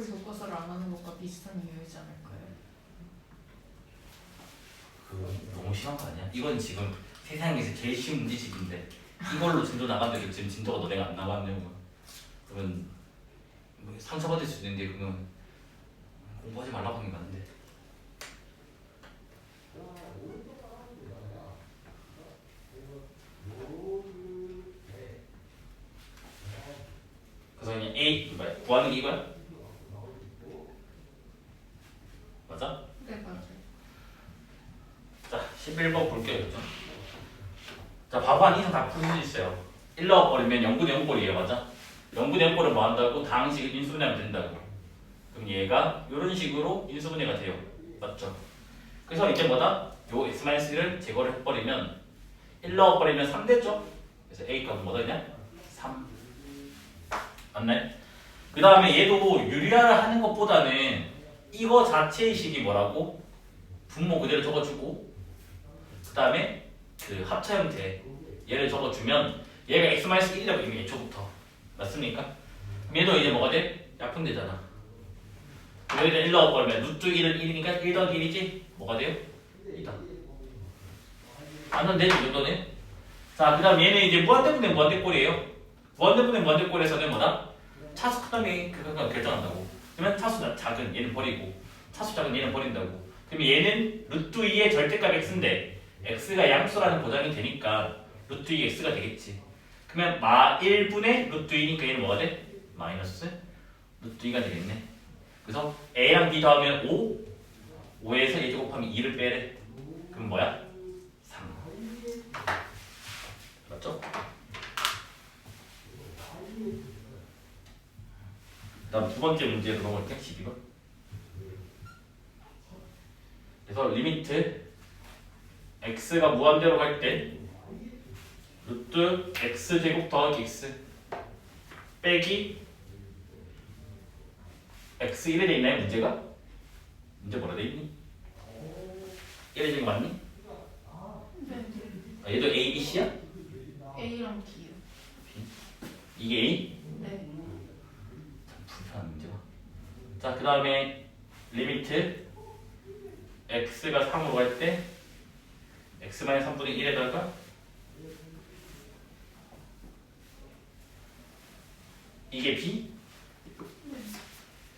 곱을 교과서를 안 하는 것과 비슷한 이유이지 않을까요? 그거 너무 심한 거 아니야? 이건 지금 세상에서 제일 쉬운 문제집인데 이걸로 진도 나갔는데 지금 진도가 너네가 안 나갔네요. 그러면 뭐 상처받을 수도 있는데 그러면 공부하지 말라고 하는 게 맞는데. 그래서 그냥 A 뭐야? 구하는 게 이거야? 맞아? 네, 맞아요. 자, 11번 볼게요. 자, 바보 한 이상 다 풀 수 있어요. 1 넣어버리면 0분의 0꼴이에요. 맞아? 0분의 0꼴을 뭐 한다고? 다항식을 인수분해하면 된다고. 그럼 얘가 이런 식으로 인수분해가 돼요. 맞죠? 그래서 이제 뭐다? 요 x-1을 제거를 해버리면 1 넣어버리면 3 됐죠? 그래서 a 값은 뭐다 그냥? 3. 맞나요? 그 다음에 얘도 유리화를 하는 것보다는 이거 자체의 식이 뭐라고? 분모 그대로 적어주고 그 다음에 그 합차 형태 얘를 적어주면 얘가 x-1이라고 이미 애초부터 맞습니까? 그럼 얘도 이제 뭐가 돼? 약분되잖아. 여기다 1 넣어버리면 루트 1은 1이니까 1 더하기 1이지? 뭐가 돼요? 2다. 안 하면 되지 이 정도는. 자, 그 다음 얘는 이제 무한대분의 무한대꼴이에요. 무한대분의 무한대꼴에서는 뭐다? 차수 크다음에 그거가 결정한다고. 그러면 차수 작은 얘는 버리고 차수 작은 얘는 버린다고. 그럼 얘는 루트 2의 절대값 x인데 x가 양수라는 보장이 되니까 루트 2 x가 되겠지. 그러면 마 1분의 루트 2니까 얘는 뭐가 돼? 마이너스 루트 2가 되겠네. 그래서 a랑 b 더하면 5 5에서 얘 곱하면 2를 빼래. 그럼 뭐야? 3. 맞죠? 다음 두 번째 문제로 넘어갈게. 12번. 그래서 리미트 x가 무한대로 갈 때 루트 x제곱 더하기 x 빼기 x 1에 돼 있나요? 문제가? 문제 뭐라 돼 있니? 1에 되는 거 맞니? 네. 아, 얘도 a, b, c야? A랑 B요. 이게 a? 네. 불편한 문제가. 자, 그 다음에 리미트 x가 3으로 갈 때 x-3분의 1에다가 이게 b?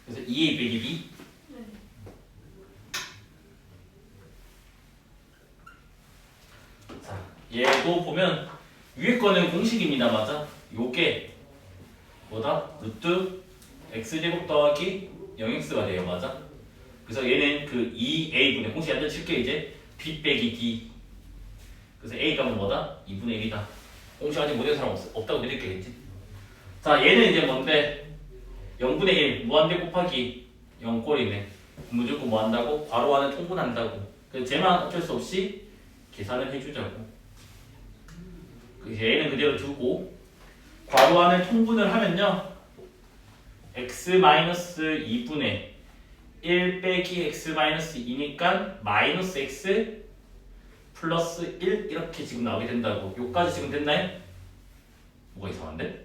그래서 2a 빼기 b? 네. 자, 얘도 보면 위에 거는 공식입니다. 맞아? 요게 뭐다? 루트 x제곱 더하기 0x가 돼요. 맞아? 그래서 얘는 그 2a분의 공식 완전 칠게 이제 b 빼기 d. 그래서 a 값은 뭐다? 2분의 1이다. 공식 아직 못된 사람 없다고 드릴게겠지. 자, 얘는 이제 뭔데? 0분의 1 무한대 곱하기 0꼴이네. 무조건 뭐 한다고? 괄호 안에 통분한다고. 그래서 쟤만 어쩔 수 없이 계산을 해주자고. 얘는 그대로 두고 괄호 안을 통분을 하면요. x-2분의 1 빼기 x-2니까 마이너스 x 플러스 1 이렇게 지금 나오게 된다고. 요까지 지금 됐나요? 뭐가 이상한데?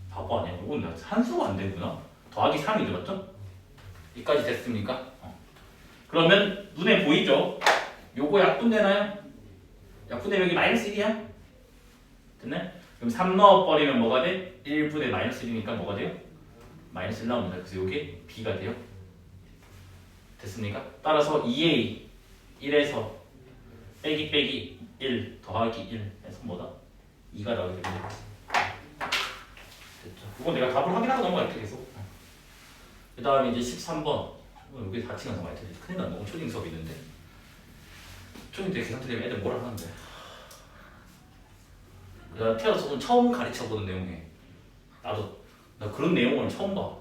바보 아니야? 이건 한수가 안 되구나. 더하기 3이죠, 맞죠? 여기까지 됐습니까? 그러면 눈에 보이죠? 요거 약분되나요? 약분되면 여기 마이너스 1이야? 됐나요? 그럼 3 넣어버리면 뭐가 돼? 1분의 마이너스 1이니까 뭐가 돼요? 마이너스 1 나옵니다. 그래서 요게 b가 돼요. 됐습니까? 따라서 2a 1에서 빼기 1 더하기 1 해서 뭐다? 2가 나오게 됩니다. 됐죠? 그건 내가 답을 확인하고 넘어갈게 계속. 그 다음에 이제 13번 여기 4층에서 많이 틀리지. 큰일 났네. 오늘 초딩 수업 있는데 초딩 때 계산 틀리면 애들 뭐라 하는데. 나 태어나서 오늘 처음 가르쳐보는 내용이에요. 나 그런 내용을 처음 봐.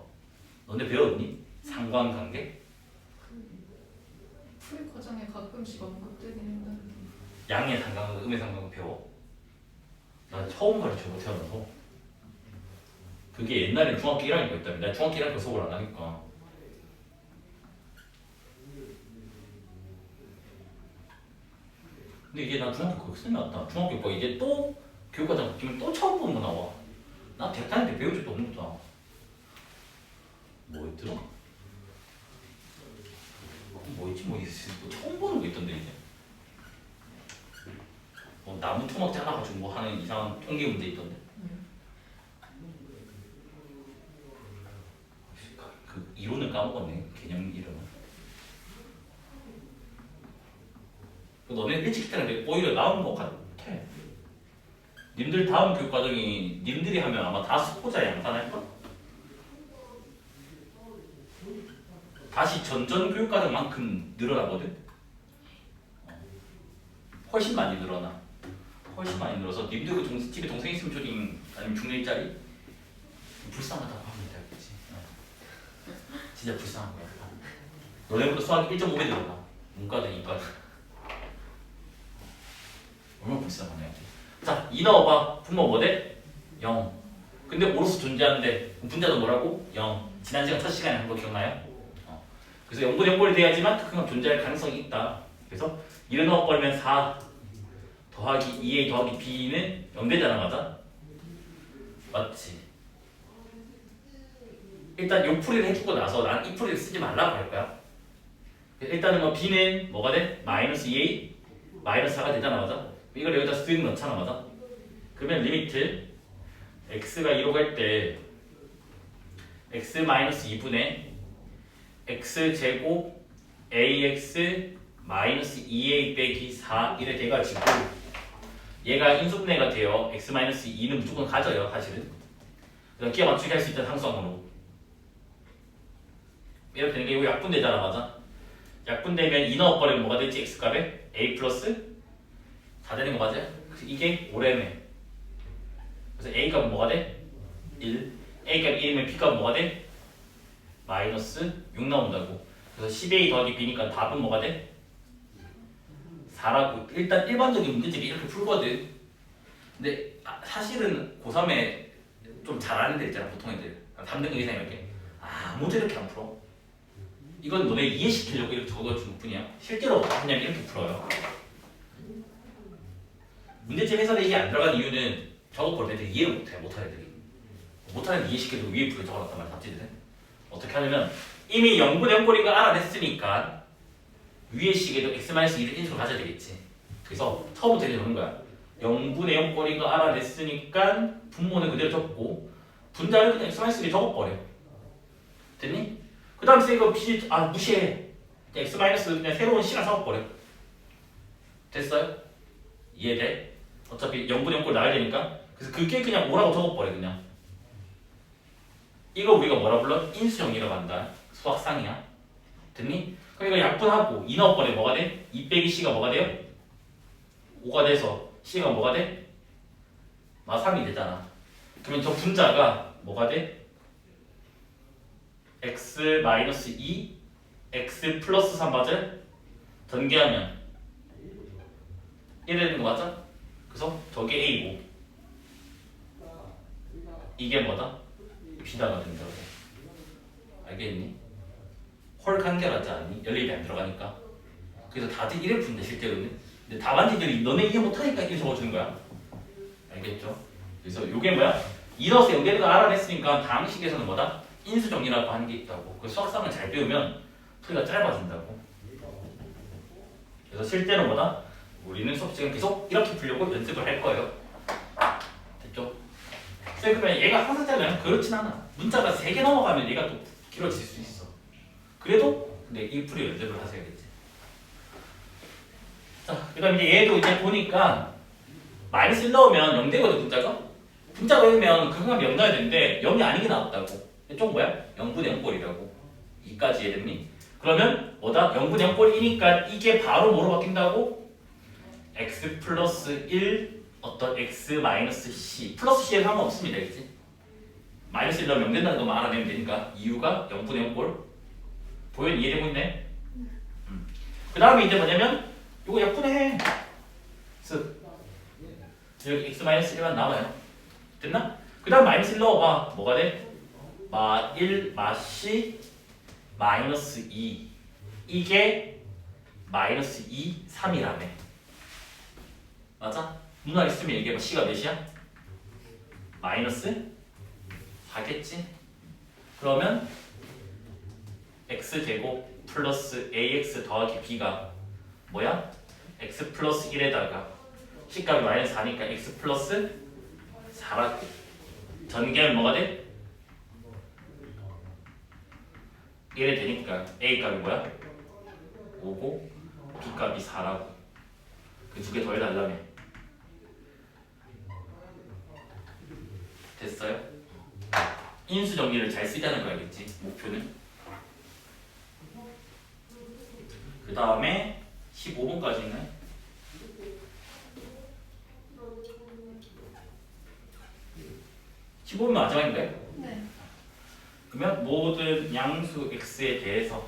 너네 배웠니? 상관관계? 풀 과정에 가끔씩 언급되긴 했는데. 양의 상관관, 음의 상관관 배워? 나 처음 가르쳐보 태어나서. 그게 옛날에 중학교 1학년 거였다며. 나 중학교 1학년 수업을 안 하니까. 근데 이게 나 중학교 그거 큰일 났다. 중학교 거 이제 또 교육과정 바뀌면 또 처음 보는 거 나와. 나 대학 다닐 때 배운 적도 없는 것도 나와. 뭐 있더라? 뭐 있지 뭐 있어. 뭐 처음 보는 거 있던데 이제. 뭐 나무 토막 잘라가지고 뭐 하는 이상한 통계 문제 있던데. 그 이론을 까먹었네. 개념 이론을. 너네 일찍 때는 오히려 나은 것 같아. 님들 다음 교육 과정이 님들이 하면 아마 다 수포자 양산할까? 다시 전전 교육 과정만큼 늘어나거든. 훨씬 많이 늘어나. 훨씬 많이 늘어서 님들 그 집에 동생 있으면 초딩 아니면 중1 짜리 불쌍하다고 하면 되겠지. 진짜 불쌍한 거야. 너네보다 수학 1.5배 늘어나. 문과든 이과든. 얼마나 불쌍하냐. 자, 2 넣어봐. 분모 뭐 돼? 0. 근데 오로서 존재하는데 분자도 뭐라고? 0. 지난 시간 첫 시간에 한 거 기억나요? 그래서 0분의 0꼴이 돼야지만 특성은 존재할 가능성이 있다. 그래서 1을 넣어버리면 4 더하기 2a 더하기 b는 0 되잖아. 맞아? 맞지? 일단 요 풀이를 해주고 나서 난 이 풀이를 쓰지 말라고 할 거야. 일단은 뭐 b는 뭐가 돼? 마이너스 2a 마이너스 4가 되잖아. 맞아? 이걸 여기다 수익 넣잖아. 맞아? 그러면 리미트 x가 2로 갈 때 x 마이너스 2분의 x제곱 ax 마이너스 2a 빼기 4 이래 돼가지고 얘가 인수분해가 돼요. x 마이너스 2는 무조건 가져요. 사실은. 그래서 끼워 맞추기 할 수 있는 항수항으로 이렇게 되는 게 이거 약분되잖아. 맞아? 약분되면 2 넣어버리면 뭐가 되지? x값에 a 플러스 4 되는 거 맞아요? 이게 5래매. 그래서 a 값은 뭐가 돼? 1. a 값 1이면 b 값은 뭐가 돼? 마이너스 6 나온다고. 그래서 10a 더하기 b니까 답은 뭐가 돼? 4라고. 일단 일반적인 문제집이 이렇게 풀거든. 근데 사실은 고3에 좀 잘하는 애들 있잖아. 보통 애들 3등급 이상 이렇게 아무도 이렇게 안 풀어. 이건 너네 이해시키려고 이렇게 적어준 것 뿐이야. 실제로 그냥 이렇게 풀어요. 문제집 해설에 이게 안 들어간 이유는 적어버린 애들이 이해를 못해. 못하는 애들이. 못하는 애들 이해시켜도 위에 풀을 적어놨단 말이야. 답지들은. 어떻게 하냐면 이미 0분의 0꼴인 걸 알아냈으니까 위에 식에도 x-1을 인수로 가져야 되겠지. 그래서 처음부터 이렇게 적는 거야. 0분의 0꼴인 거 알아냈으니까 분모는 그대로 적고 분자를 그냥 x-1에 적어버려. 됐니? 그 다음 쌤 이거 무시해. x- 그냥 새로운 시간 써버려. 됐어요? 이해돼? 어차피 0분의 0꼴 나와야 되니까. 그래서 그게 그냥 5라고 적어버려. 그냥 이거 우리가 뭐라 불러? 인수정리라고 한다. 수학상이야. 됐니? 그럼 이거 약분하고 2 넣어버리면 뭐가 돼? 2 빼기 c가 뭐가 돼요? 5가 돼서 c가 뭐가 돼? 3이 되잖아. 그러면 저 분자가 뭐가 돼? x 마이너스 2 x 플러스 3 맞아요? 전개하면 1 되는 거 맞아? 그래서 저게 a고 이게 뭐다? b다가 된다고. 알겠니? 헐 간결하지 않니? 연립이 안 들어가니까. 그래서 다들 이래 푼대 실제로는. 근데 답안지들이 너네 이해 못하니까 이렇게 적어주는 거야. 알겠죠? 그래서 요게 뭐야? 2 넣어서 연결을 알아냈으니까 다음 식에서는 뭐다? 인수정리라고 하는 게 있다고. 그 수학상을 잘 배우면 풀이가 짧아진다고. 그래서 실제로 뭐다? 우리는 수업 시간 계속 이렇게 풀려고 연습을 할 거예요. 됐죠? 그러면 얘가 항상 짧아요? 그렇진 않아. 문자가 3개 넘어가면 얘가 또 길어질 수 있어. 그래도 근데 이 풀이 연습을 하셔야겠지. 자, 그 다음 이제 얘도 이제 보니까 마이너스 1 넣으면 0 되거든. 분자가 0이면 그거가 0 넣어야 되는데 0이 아닌 게 나왔다고. 좀 뭐야? 0분의 0꼴이라고. 2까지 이해됐니? 그러면 뭐다? 0분의 0꼴이니까 이게 바로 뭐로 바뀐다고? x 플러스 1 어떤 x 마이너스 c 플러스 c에 상관없습니다. 그치? 마이너스 1 넣으면 0 된다는 것만 알아내면 되니까 이유가 0분의 0꼴 보현 이해되고 있네? 그 다음에 이제 뭐냐면 이거 약분해. 여기 x 마이너스 1만 남아요. 됐나? 그 다음 마이너스 1 넣어봐. 뭐가 돼? 마 1, 마 c, 마이너스 2 이게 마이너스 2, 3이라며. 맞아? 누나 있으면 얘기해봐. C가 몇이야? 마이너스 4겠지? 그러면 x제곱 플러스 ax 더하기 b가 뭐야? x 플러스 1에다가 C값이 마이너스 4니까 x 플러스 4라고. 전개하면 뭐가 돼? 1이 되니까 a 값이 뭐야? 5고 b 값이 4라고. 그 두 개 더해달라며. 됐어요? 인수 정리를 잘 쓰자는 거 알겠지? 목표는. 그 다음에 15번까지 있네. 15번 마지막인가요? 네. 그러면 모든 양수 x에 대해서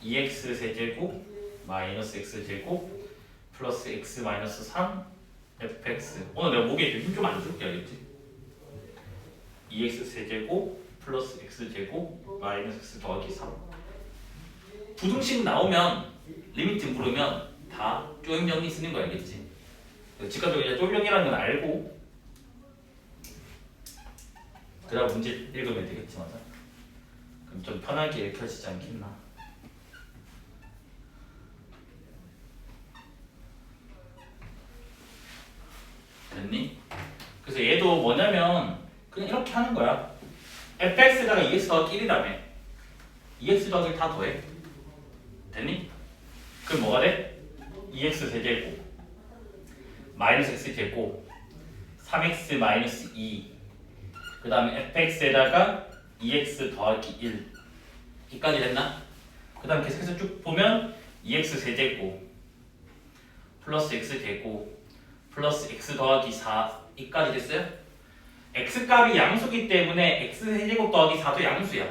2x 세제곱 마이너스 x 제곱 플러스 x 마이너스 3 fx. 오늘 내가 목에 힘 좀 안 줄게 알겠지? 2x 세제곱 플러스 x 제곱 마이너스 x 더하기 3. 부등식 나오면 리미트 물으면 다 조임 정리 쓰는 거 알겠지? 직관적으로 이제 조임 정리라는 건 알고 그다음 문제 읽으면 되겠지. 맞아? 그럼 좀 편하게 읽혀지지 않겠나? 됐니? 그래서 얘도 뭐냐면 그냥 이렇게 하는 거야. fx에다가 2x 더하기 1이라며 2x 더하기 다 더해. 됐니? 그럼 뭐가 돼? 2x 세제곱 마이너스 x 제곱 3x 마이너스 2 그 다음에 fx에다가 2x 더하기 1 이까지 됐나? 그 다음 계속해서 쭉 보면 2x 세제곱 플러스 x 제곱 플러스 x 더하기 4 이까지 됐어요? x값이 양수기 때문에 x 세제곱 더하기 4도 양수야.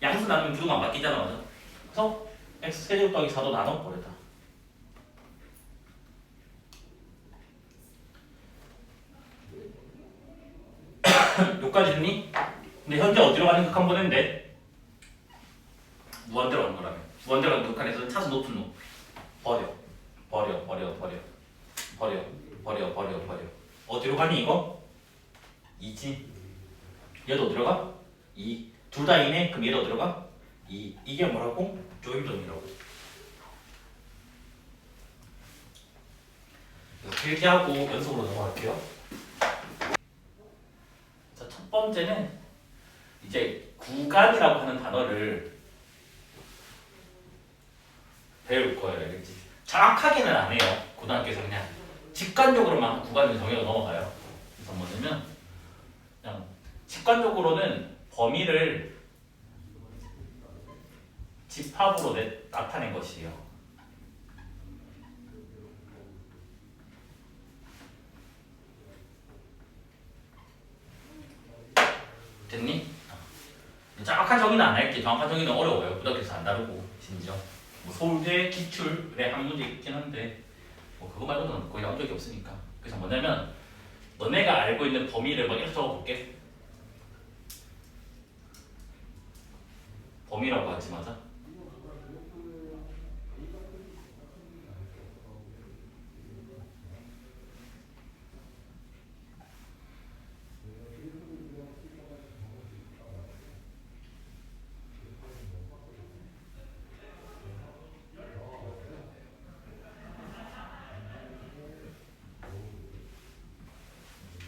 양수 나누면 부등호 안 바뀌잖아. 맞아? 그래서 x 세제곱 더하기 4도 나눠버렸다. 여기까지 됐니? 근데 현재 어디로 가는 극한 보냈는데? 무한대로 가는 거라며. 무한대로 가는 극한에서는 차수 높은 놈 버려. 어디로 가니 이거? 2지. 얘도 어디로 가? 2. 둘 다 2네? 그럼 얘도 어디로 가? 2. 이게 뭐라고? 조임정리라고. 이렇게 하고 연속으로 넘어갈게요. 자, 첫 번째는 이제 구간이라고 하는 단어를 배울 거예요. 알겠지? 정확하게는 안 해요. 고등학교에서 그냥 직관적으로만 구간을 정해서 넘어가요. 그래서 뭐냐면 그냥 직관적으로는 범위를 집합으로 나타낸 것이에요. 됐니? 정확한 정의는 안 할게. 정확한 정의는 어려워요. 고등학교에서 안 다루고 심지어 뭐 서울대 기출에 한 문제 있긴 한데 뭐 그거 말고는 거의 나온 적이 없으니까. 그래서 뭐냐면 너네가 알고 있는 범위를 막 이렇게 적어볼게. 범위라고 하지. 맞아?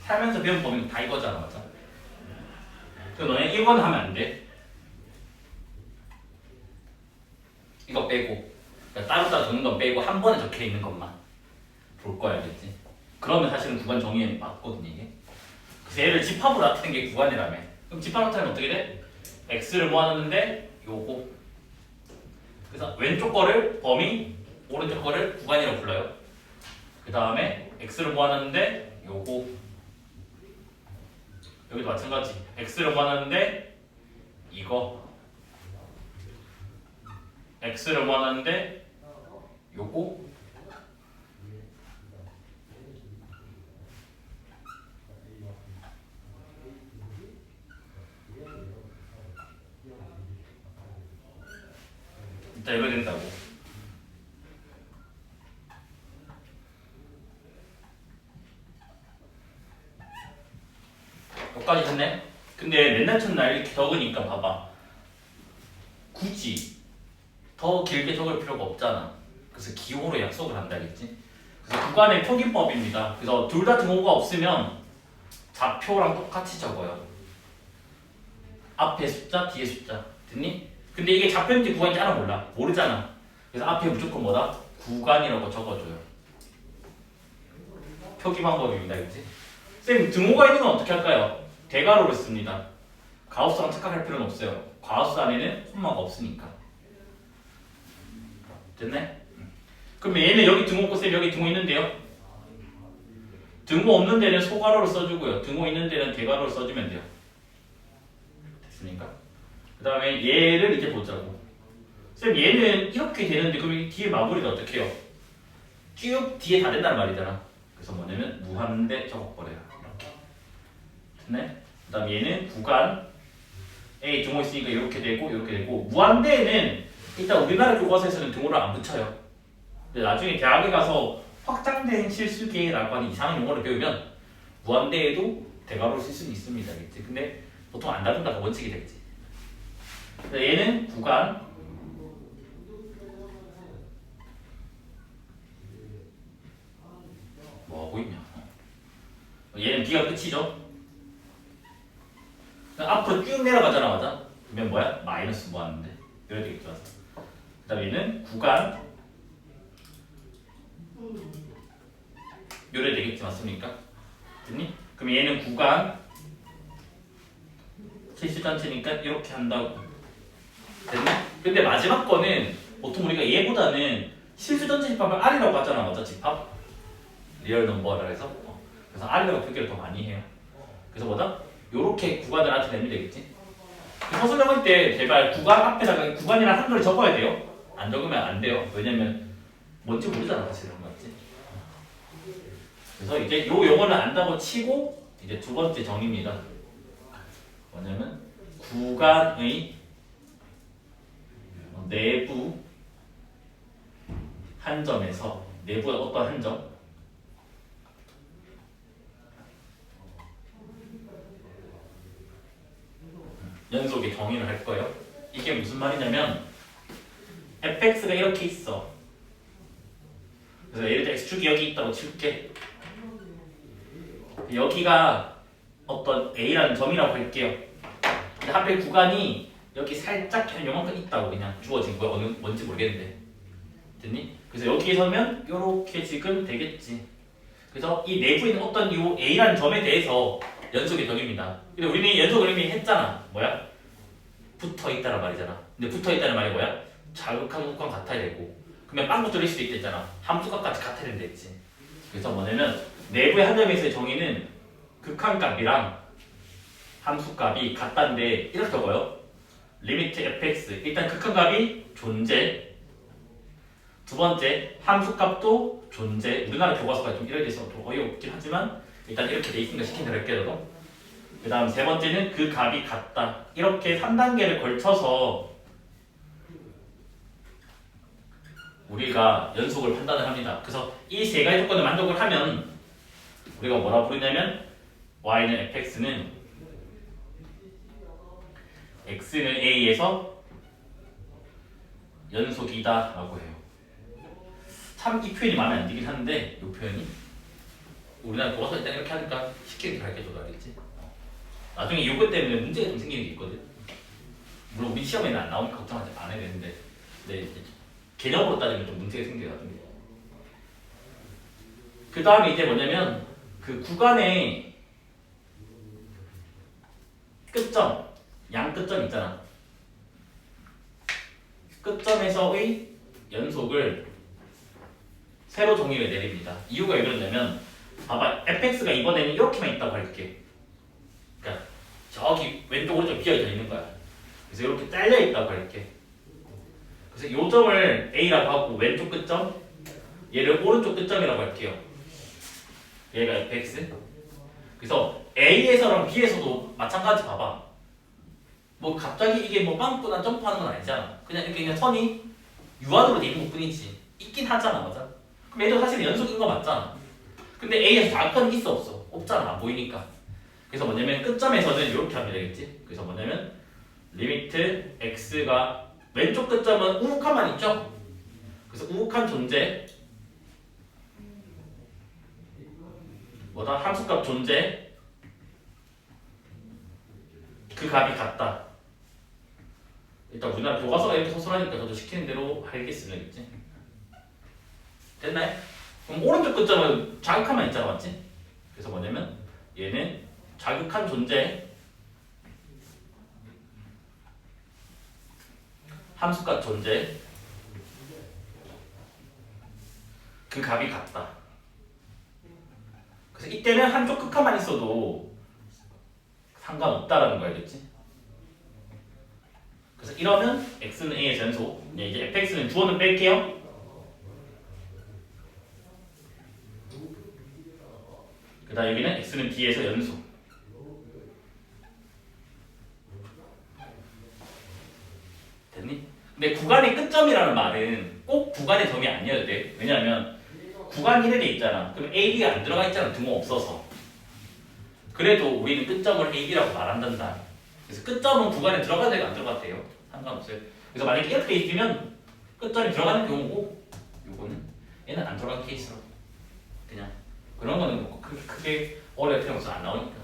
살면서 배운 범위는 다 이거잖아. 맞아? 그럼 너네 이건 하면 안 돼. 이거 빼고 그러니까 따로따로 적는 건 빼고 한 번에 적혀 있는 것만 볼 거야. 알겠지? 그러면 사실은 구간 정의에 맞거든 이게. 그래서 얘를 집합으로 나타낸 게 구간이라며. 그럼 집합 나타내면 어떻게 돼? x를 모아놨는데 요거. 그래서 왼쪽 거를 범위, 오른쪽 거를 구간이라고 불러요. 그 다음에 x를 모아놨는데 요거. 여기도 마찬가지. x를 모아놨는데 이거. x를 모아놨는데 요거. 일단 이거 된다고. 여기까지 했네? 근데 맨날 첫날 이렇게 적으니까 봐봐. 굳이 더 길게 적을 필요가 없잖아. 그래서 기호로 약속을 한다겠지? 그래서 구간의 표기법입니다. 그래서 둘 다 등호가 없으면 좌표랑 똑같이 적어요. 앞에 숫자, 뒤에 숫자. 됐니? 근데 이게 좌표인지 구간인지 알아 몰라. 모르잖아. 그래서 앞에 무조건 뭐다? 구간이라고 적어줘요. 표기 방법입니다. 그치? 쌤, 등호가 있는 건 어떻게 할까요? 대괄호를 씁니다. 가우스랑 착각할 필요는 없어요. 가우스 안에는 콤마가 없으니까. 됐네? 그럼 얘는 여기 등호 있고 쌤 여기 등호 있는데요? 등호 없는 데는 소괄호를 써주고요. 등호 있는 데는 대괄호를 써주면 돼요. 됐습니까? 그 다음에 얘를 이제 보자고. 쌤 얘는 이렇게 되는데 그럼 이 뒤에 마무리가 어떻게 해요? 쭉 뒤에 다 된다는 말이잖아. 그래서 뭐냐면 무한대 적어버려요. 이렇게. 됐네? 그 다음 얘는 구간 A 등호 있으니까 이렇게 되고 이렇게 되고 무한대에는 일단 우리나라 교과서에서는 등호를 안 붙여요. 근데 나중에 대학에 가서 확장된 실수계라고 하는 이상한 용어를 배우면 무한대에도 대괄호를 쓸 수는 있습니다. 알겠지? 근데 보통 안 다룬다가 원칙이 되겠지. 얘는 구간 뭐 하고 있냐? 얘는 B가 끝이죠. 앞으로 쭉 내려가잖아, 맞아? 그러면 뭐야? 마이너스 무한대. 이래야 되겠죠. 그 다음에 얘는 구간 이래야 되겠지, 맞습니까? 됐니? 그럼 얘는 구간 실수 전체니까 이렇게 한다고. 됐니? 근데 마지막 거는 보통 우리가 얘보다는 실수 전체 집합을 R이라고 하잖아, 맞아? 집합? 리얼 넘버라 해서. 그래서 R이라고 표기를 더 많이 해요. 그래서 뭐다? 요렇게 구간을 한테 내면 되겠지? 서술형할 때 제발 구간 앞에다가 구간이라는 한글을 적어야 돼요. 안 적으면 안 돼요. 왜냐면 뭔지 모르잖아, 사실 그런 거 같지? 그래서 이제 요 용어는 안다고 치고 이제 두 번째 정의입니다. 뭐냐면 구간의 내부 한 점에서 내부의 어떤 한 점 연속의 정의를 할 거예요. 이게 무슨 말이냐면 fx가 이렇게 있어. 그래서 예를 들어 x축이 여기 있다고 칠게. 여기가 어떤 a라는 점이라고 할게요. 근데 하필 구간이 여기 살짝 그냥 요만큼 있다고 그냥 주어진 거야. 어느 뭔지 모르겠는데. 됐니? 그래서 여기에 서면 이렇게 지금 되겠지. 그래서 이 내부에 있는 어떤 이 a라는 점에 대해서 연속의 정의입니다. 근데 우리는 연속을 이미 했잖아. 뭐야? 붙어 있다란 말이잖아. 근데 붙어 있다는 말이 뭐야? 자극한 것과 같아야 되고. 그러면 빵꾸 뚫릴 수도 있겠잖아. 함수값까지 같아야 된다 했지. 그래서 뭐냐면 내부의 한 점에서의 정의는 극한값이랑 함수값이 같다인데 이렇게 적어요. 리미트 fx. 일단 극한값이 존재. 두 번째 함수값도 존재. 우리나라 교과서가 좀 이렇게 돼서 좀 어이없긴 하지만 일단 이렇게 돼 있으니까 시킨 대로 할게요. 그 다음 세 번째는 그 값이 같다. 이렇게 3단계를 걸쳐서 우리가 연속을 판단을 합니다. 그래서 이 세 가지 조건을 만족을 하면 우리가 뭐라 부르냐면 y는 fx는 x는 a에서 연속이다 라고 해요. 참 이 표현이 마음에 안 들긴 하는데 이 표현이 우리나라 교과서 일단 이렇게 하니까 쉽게 가르쳐줘도 알겠지? 나중에 이거 때문에 문제가 좀 생기는 게 있거든. 물론 우리 시험에는 안 나오니까 걱정하지 안 해야 되는데 근데 개념으로 따지면 좀 문제가 생겨요. 나중에. 그 다음에 이제 뭐냐면 그 구간의 끝점, 양 끝점 있잖아. 끝점에서의 연속을 새로 정의를 내립니다. 이유가 왜 그러냐면 봐봐, fx가 이번에는 이렇게만 있다고 할게. 그러니까 저기 왼쪽 오른쪽 비어져 있는 거야. 그래서 이렇게 잘려 있다고 할게. 그래서 요 점을 a라고 하고 왼쪽 끝점 얘를 오른쪽 끝점이라고 할게요. 얘가 fx. 그래서 a에서랑 b에서도 마찬가지 봐봐. 뭐 갑자기 이게 뭐 빵꾸나 점프하는 건 아니잖아. 그냥 이렇게 그냥 선이 유한으로 돼 있는 것 뿐이지. 있긴 하잖아, 맞아? 그럼 얘도 사실 연속인 거 맞잖아. 근데 A에서 자극권이 있어 없어? 없잖아, 안 보이니까. 그래서 뭐냐면 끝점에서는 이렇게 하면 되겠지. 그래서 뭐냐면 리미트 x가 왼쪽 끝점은 우묵한만 있죠. 그래서 우묵한 존재 뭐다? 함수값 존재 그 값이 같다. 일단 우리나라 교과서가 이렇게 서술하니까 저도 시키는 대로 알겠습니다겠지. 됐나요? 그럼 오른쪽 끝점은 자극한만 있잖아, 맞지? 그래서 뭐냐면 얘는 자극한 존재 함수값 존재 그 값이 같다. 그래서 이때는 한쪽 극한만 있어도 상관없다라는 거 알겠지? 그래서 이러면 x는 a의 전소, 이제 fx는 주어는 뺄게요. 그다음 여기는 x는 b에서 연소. 됐니? 근데 구간의 끝점이라는 말은 꼭 구간의 점이 아니어도 돼. 왜냐하면 구간 1에 돼 있잖아. 그럼 a, b가 안 들어가 있잖아. 등호 없어서. 그래도 우리는 끝점을 a, b라고 말한단다. 그래서 끝점은 구간에 들어가도 되고 안 들어가도 돼요. 상관없어요. 그래서 만약에 이렇게 돼 있으면 끝점이 들어가는 경우고 요거는 얘는 안 들어간 케이스로 그냥 그런 거는 뭐 그렇게 크게 어려울 필요 없어. 안 나오니까.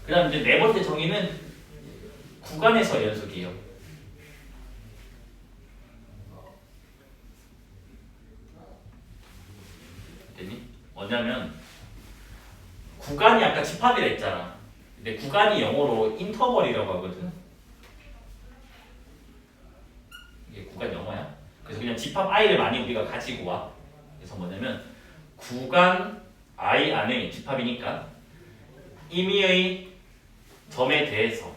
그 다음 이제 네 번째 정의는 구간에서 연속이에요. 됐니? 뭐냐면 구간이 아까 집합이라 했잖아. 근데 구간이 영어로 인터벌이라고 하거든. 이게 구간 영어야. 그래서 그냥 집합 i를 많이 우리가 가지고 와. 그래서 뭐냐면 구간 i 안에 집합이니까 임의의 점에 대해서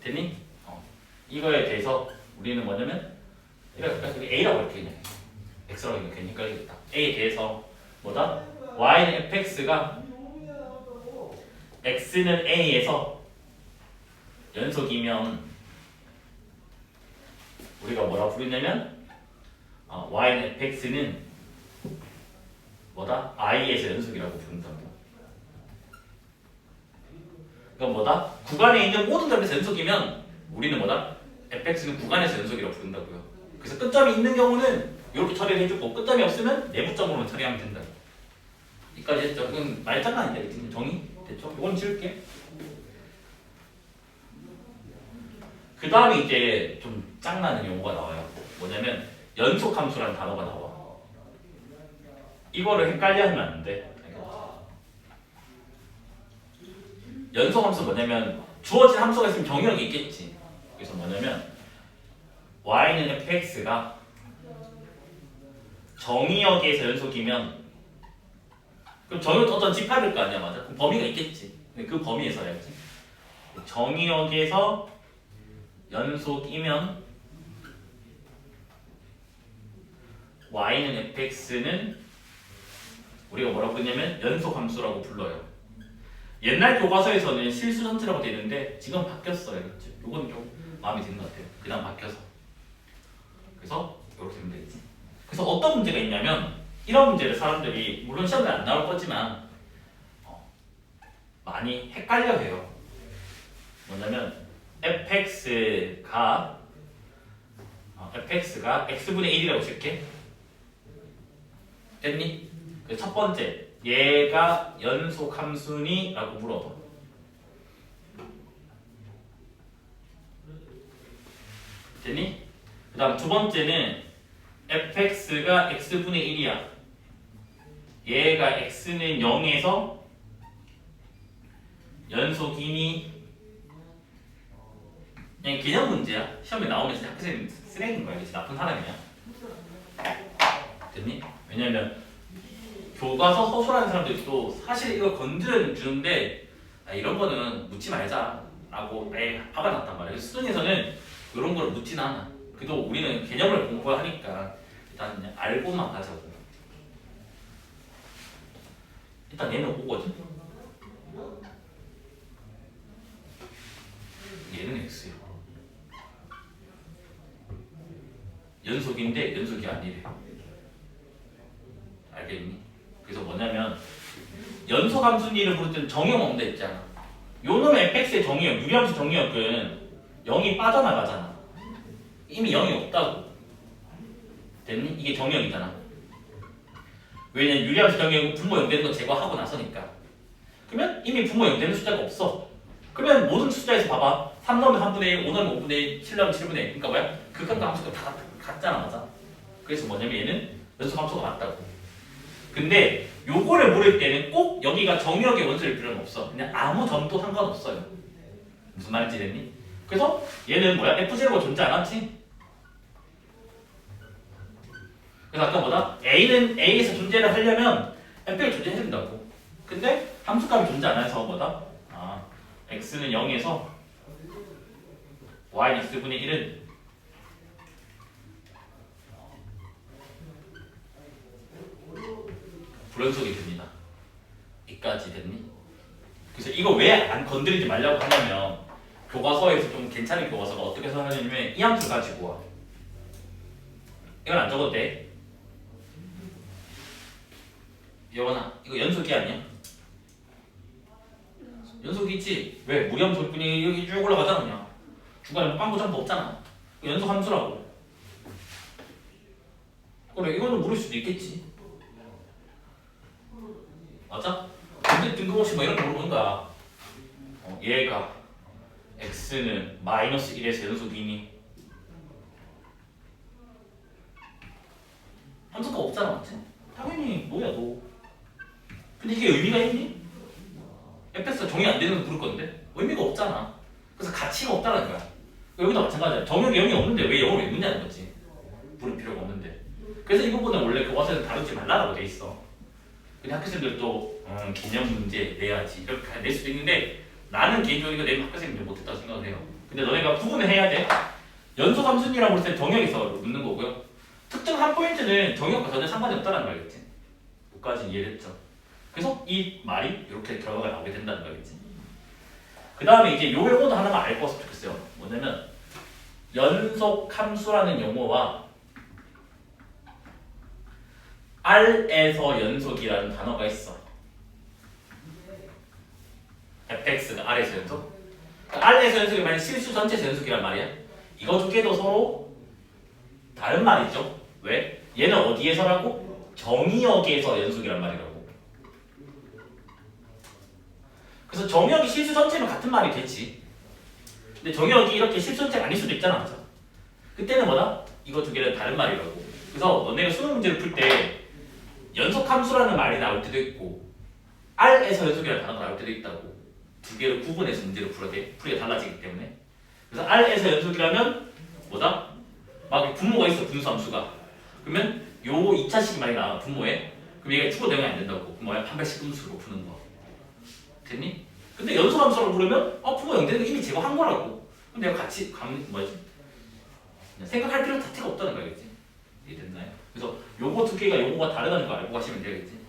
됐니? 이거에 대해서 우리는 뭐냐면 이렇게 a라고 할게 그냥 x라고 하면 괜히 헷갈리겠다. a에 대해서 뭐다? y는 fx가 x는 a에서 연속이면 우리가 뭐라 부르냐면 y는 fx는 뭐다? i에서 연속이라고 부른다고. 그럼 뭐다? 구간에 있는 모든 점에서 연속이면 우리는 뭐다? fx는 구간에서 연속이라고 부른다고요. 그래서 끝점이 있는 경우는 이렇게 처리를 해주고 끝점이 없으면 내부점으로만 처리하면 된다. 여기까지 했죠? 이건 말장난인데 정의? 됐죠? 이건 지울게. 그 다음에 이제 좀 짱나는 용어가 나와요. 뭐냐면 연속함수라는 단어가 나와. 이거를 헷갈려 하면 안 돼. 연속함수 뭐냐면 주어진 함수가 있으면 정의역이 있겠지. 그래서 뭐냐면 y는 fx가 정의역에서 연속이면 그럼 정의역도 어떤 집합일 거 아니야, 맞아? 그럼 범위가 있겠지. 그 범위에서 해야지. 정의역에서 연속이면 y는 fx는 우리가 뭐라고 부르냐면 연속함수라고 불러요. 옛날 교과서에서는 실수 전체라고 되어 있는데 지금 바뀌었어요. 그렇죠? 이건 좀 마음에 드는 것 같아요. 그냥 바뀌어서. 그래서 이렇게 되면 되겠지. 그래서 어떤 문제가 있냐면 이런 문제를 사람들이 물론 시험에 안 나올 거지만 많이 헷갈려 해요. 뭐냐면 fx가 x분의 1이라고 칠게. 됐니? 그래서 첫 번째 얘가 연속함수니? 라고 물어봐. 됐니? 그 다음 두 번째는 fx가 x분의 1이야. 얘가 x는 0에서 연속이니? 그냥 개념 문제야. 시험에 나오면 진짜 학생은 쓰레기인 거야. 진짜 나쁜 사람이야. 됐니? 왜냐면 교과서 서술하는 사람들도 사실 이거 건드려 주는데 이런 거는 묻지 말자 라고 화가 났단 말이야. 수능에서는 이런 걸 묻진 않아. 그래도 우리는 개념을 공부하니까 일단 그냥 알고만 가자고. 일단 얘는 오거든. 얘는 x야. 연속인데 연속이 아니래. 알겠니? 그래서 뭐냐면 연속 함수니를 부를 때는 정의역 없는데 있잖아. 요 놈의 fx의 정의역, 유리함수 정의역은 0이 빠져나가잖아. 이미 0이 없다고. 됐니? 이게 정의역이잖아. 왜냐면 유리함수 정의역은 분모 0 되는 거 제거하고 나서니까. 그러면 이미 분모 0 되는 숫자가 없어. 그러면 모든 숫자에서 봐봐. 3 넣으면 3분의 1, 5 넣으면 5분의 1, 7 넣으면 7분의 1. 그러니까 뭐야? 극한과 함수가 다 같잖아, 맞아? 그래서 뭐냐면 얘는 연속 함수가 맞다고. 근데 요거를 물을 때는 꼭 여기가 정의역의 원소일 필요는 없어. 그냥 아무 점도 상관없어요. 무슨 말인지 됐니? 그래서 얘는 뭐야? F0가 존재 안 하지? 그래서 아까 뭐다? A는 A에서 존재를 하려면 F가 존재해야 된다고. 근데 함수값이 존재 안 해서 뭐다? X는 0에서 Y는 X분의 1은 불연속이 됩니다. 이까지 됐니? 그래서 이거 왜 안 건드리지 말라고 하냐면 교과서에서 좀 괜찮은 교과서가 어떻게 설명하냐면 이 함수 가지고 와. 이건 안 적어도 돼. 여원아, 이거 연속이 아니야? 연속이 있지? 왜? 무리함수일 뿐이 여기 쭉 올라가잖아 그냥. 중간에 빵꾸 점프 없잖아. 연속 함수라고. 그래, 이거는 물을 수도 있겠지. 맞아? 근데 뜬금없이 뭐 이런 거 물어보는 거야. 얘가 x는 마이너스 1에서 연속이니? 함수가 없잖아, 맞지? 당연히 너야 너. 근데 이게 의미가 있니? fx가 정의 안 되는 거 부를 건데 의미가 없잖아. 그래서 가치가 없다는 거야. 여기도 마찬가지야. 정의역이 0이 없는데 왜 0을 왜 묻냐는 거지. 부를 필요가 없는데. 그래서 이 부분은 원래 교과서에서 다루지 말라고 돼 있어. 근데 학교생들도 개념 문제 내야지 이렇게 낼 수도 있는데 나는 개인적으로 이거 내면 학교생들이 못했다고 생각을 해요. 근데 너네가 구분을 해야 돼. 연속 함수니라고 할 때 정의역에서 묻는 거고요. 특정 한 포인트는 정의역과 전혀 상관이 없다는 거 알겠지? 여기까지 이해됐죠? 그래서 이 말이 이렇게 결과가 나오게 된다는 거겠지. 그 다음에 이제 요 용어도 하나만 알고 왔으면 좋겠어요. 뭐냐면 연속 함수라는 용어와 R에서 연속이라는 단어가 있어. fx가 R에서 연속? R에서 연속이 만약 실수 전체에서 연속이란 말이야. 이거 두 개도 서로 다른 말이죠. 왜? 얘는 어디에서라고? 정의역에서 연속이란 말이라고. 그래서 정의역이 실수 전체면 같은 말이 되지. 근데 정의역이 이렇게 실수 전체가 아닐 수도 있잖아. 맞아? 그때는 뭐다? 이거 두 개는 다른 말이라고. 그래서 너네가 수능 문제를 풀 때 연속 함수라는 말이 나올 때도 있고 R에서 연속이라는 단어가 나올 때도 있다고. 두 개를 구분해서 문제를 풀어야 돼. 풀이가 달라지기 때문에. 그래서 R에서 연속이라면 뭐다? 막 분모가 있어. 분수함수가. 그러면 요 2차식이 만약에 나와 분모에. 그럼 얘가 추가 대응이 안 된다고. 그럼 뭐야? 판별식 분수로 푸는 거. 됐니? 근데 연속함수라고 부르면 분모 0 되는 거 이미 제거한 거라고. 근데 내가 같이 뭐지? 생각할 필요 자체가 없다는 거겠지. 이해됐나요? 그래서 요거 두 개가 요거가 다르다는 거 알고 가시면 되겠지.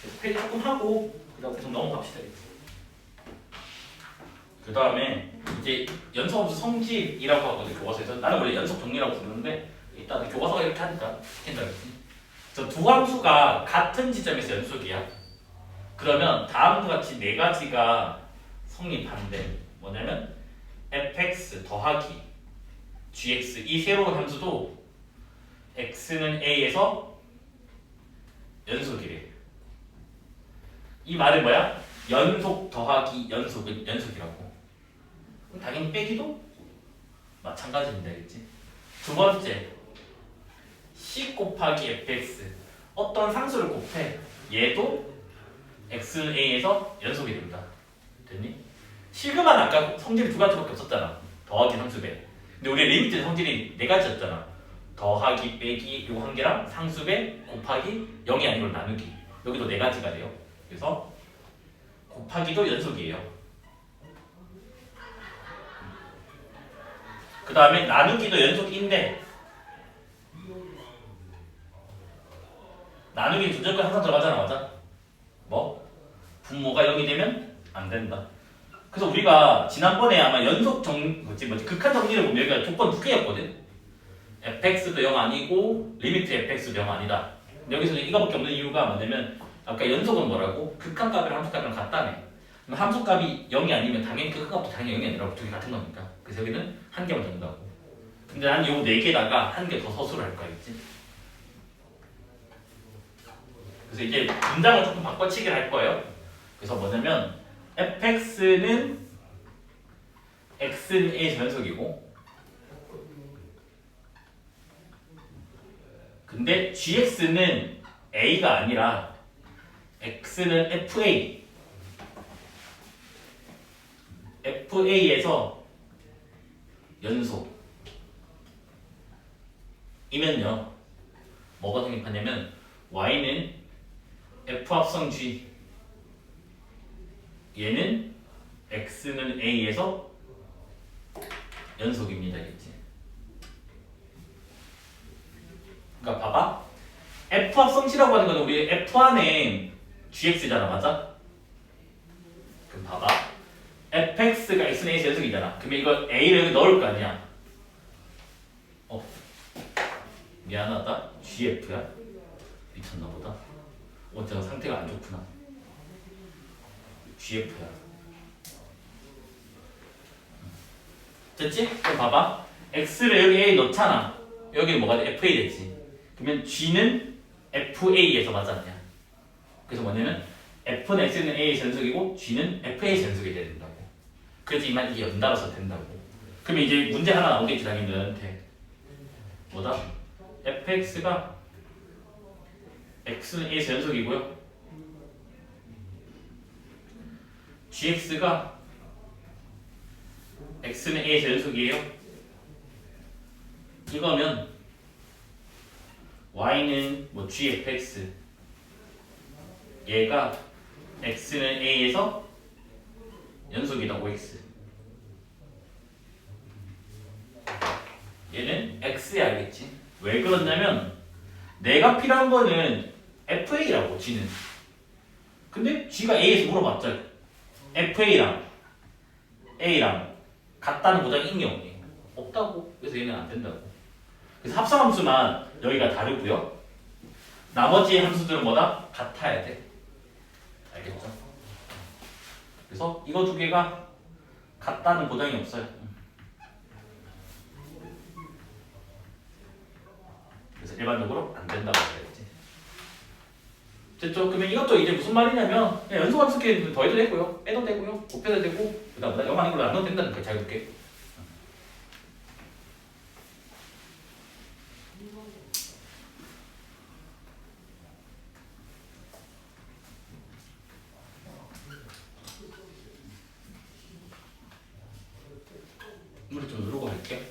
그래서 페이지 조금 하고 그다음 계속 넘어갑시다. 그 다음에 이제 연속함수 성질이라고 하거든요. 교과서에서. 나는 원래 연속 정리라고 부르는데 일단 교과서가 이렇게 하니까 괜찮겠지. 그래서 두 함수가 같은 지점에서 연속이야. 그러면 다음과 같이 네 가지가 성립한대. 뭐냐면 fx 더하기 gx 이 새로운 함수도 x는 a에서 연속이래. 이 말은 뭐야? 연속 더하기 연속은 연속이라고. 당연히 빼기도 마찬가지입니다. 알겠지? 두 번째 c 곱하기 fx 어떤 상수를 곱해. 얘도 x는 a에서 연속이 됩니다. 됐니? 시그마는 아까 성질이 두 가지밖에 없었잖아. 더하기 상수배. 근데 우리 리미트 성질이 네 가지였잖아. 더하기 빼기 요 한 개랑 상수배 곱하기 0이 아니고 나누기. 여기도 네 가지가 돼요. 그래서 곱하기도 연속이에요. 그 다음에 나누기도 연속인데 나누기 두 절까지 항상 들어가잖아. 맞아? 뭐? 분모가 0이 되면 안 된다. 그래서 우리가 지난번에 아마 연속 뭐지 극한 정리를 보면 여기가 조건 두 개였거든. fx도 0 아니고 리미트 fx도 0 아니다. 여기서 이거밖에 없는 이유가 뭐냐면 아까 연속은 뭐라고? 극한값이랑 함수값이랑 같다네. 그럼 함수값이 0이 아니면 당연히 극한값도 당연히 0이 아니라 두 개 같은 거니까. 그래서 여기는 한 개만 된다고. 근데 난 요 네 개다가 한 개 더 서술을 할 거야, 있지? 그래서 이제 문장을 조금 바꿔치기를 할 거예요. 그래서 뭐냐면 fx는 x는 a 전속이고 근데 gx는 a가 아니라 x는 fa에서 연속이면요 뭐가 성립하냐면 y는 f 합성 g 얘는 x는 a에서 연속입니다. 이겠지? 그러니까 봐봐 f 합성 g라고 하는 거는 우리 f 안에 gx잖아, 맞아? 그럼 봐봐 fx가 x는 a에서 연속이잖아. 그러면 이거 a를 여기 넣을 거 아니야? 미안하다 gf야? 미쳤나 보다. 어쩌다 상태가 안 좋구나. gf야. 됐지? 그럼 봐봐 x를 여기 a 넣잖아. 여기는 뭐가 돼? fa 됐지. 그러면 g는 fa에서 맞았냐? 그래서 뭐냐면 f는 x는 a의 전속이고 g는 fa의 전속이 돼야 된다고. 그래서 이만 이게 연달아서 된다고. 그러면 이제 문제 하나 나오겠지 당연히 너한테. 뭐다? fx가 x는 a의 전속이고요. gx가 x는 a의 전속이에요. 이거면 y는 뭐 gfx 얘가 x는 a에서 연속이다 5x 얘는 x야 알겠지? 왜 그러냐면 내가 필요한 거는 fa라고 g는 근데 g가 a에서 물어봤죠. fa랑 a랑 같다는 보장이 있니 없니? 없다고. 그래서 얘는 안 된다고. 그래서 합성함수만 여기가 다르고요. 나머지 함수들은 뭐다? 같아야 돼. 알겠죠? 그래서 이거 두 개가 같다는 보장이 없어요. 그래서 일반적으로 안 된다고 해야지. 됐죠? 그러면 이것도 이제 무슨 말이냐면 그냥 연속함수끼리 더해도 되고요. 빼도 되고요. 곱해도 되고 그 다음에 0 아닌 걸로 안 넣어도 된다는 거예요. 자유롭게. 우리 좀 누르고 갈게.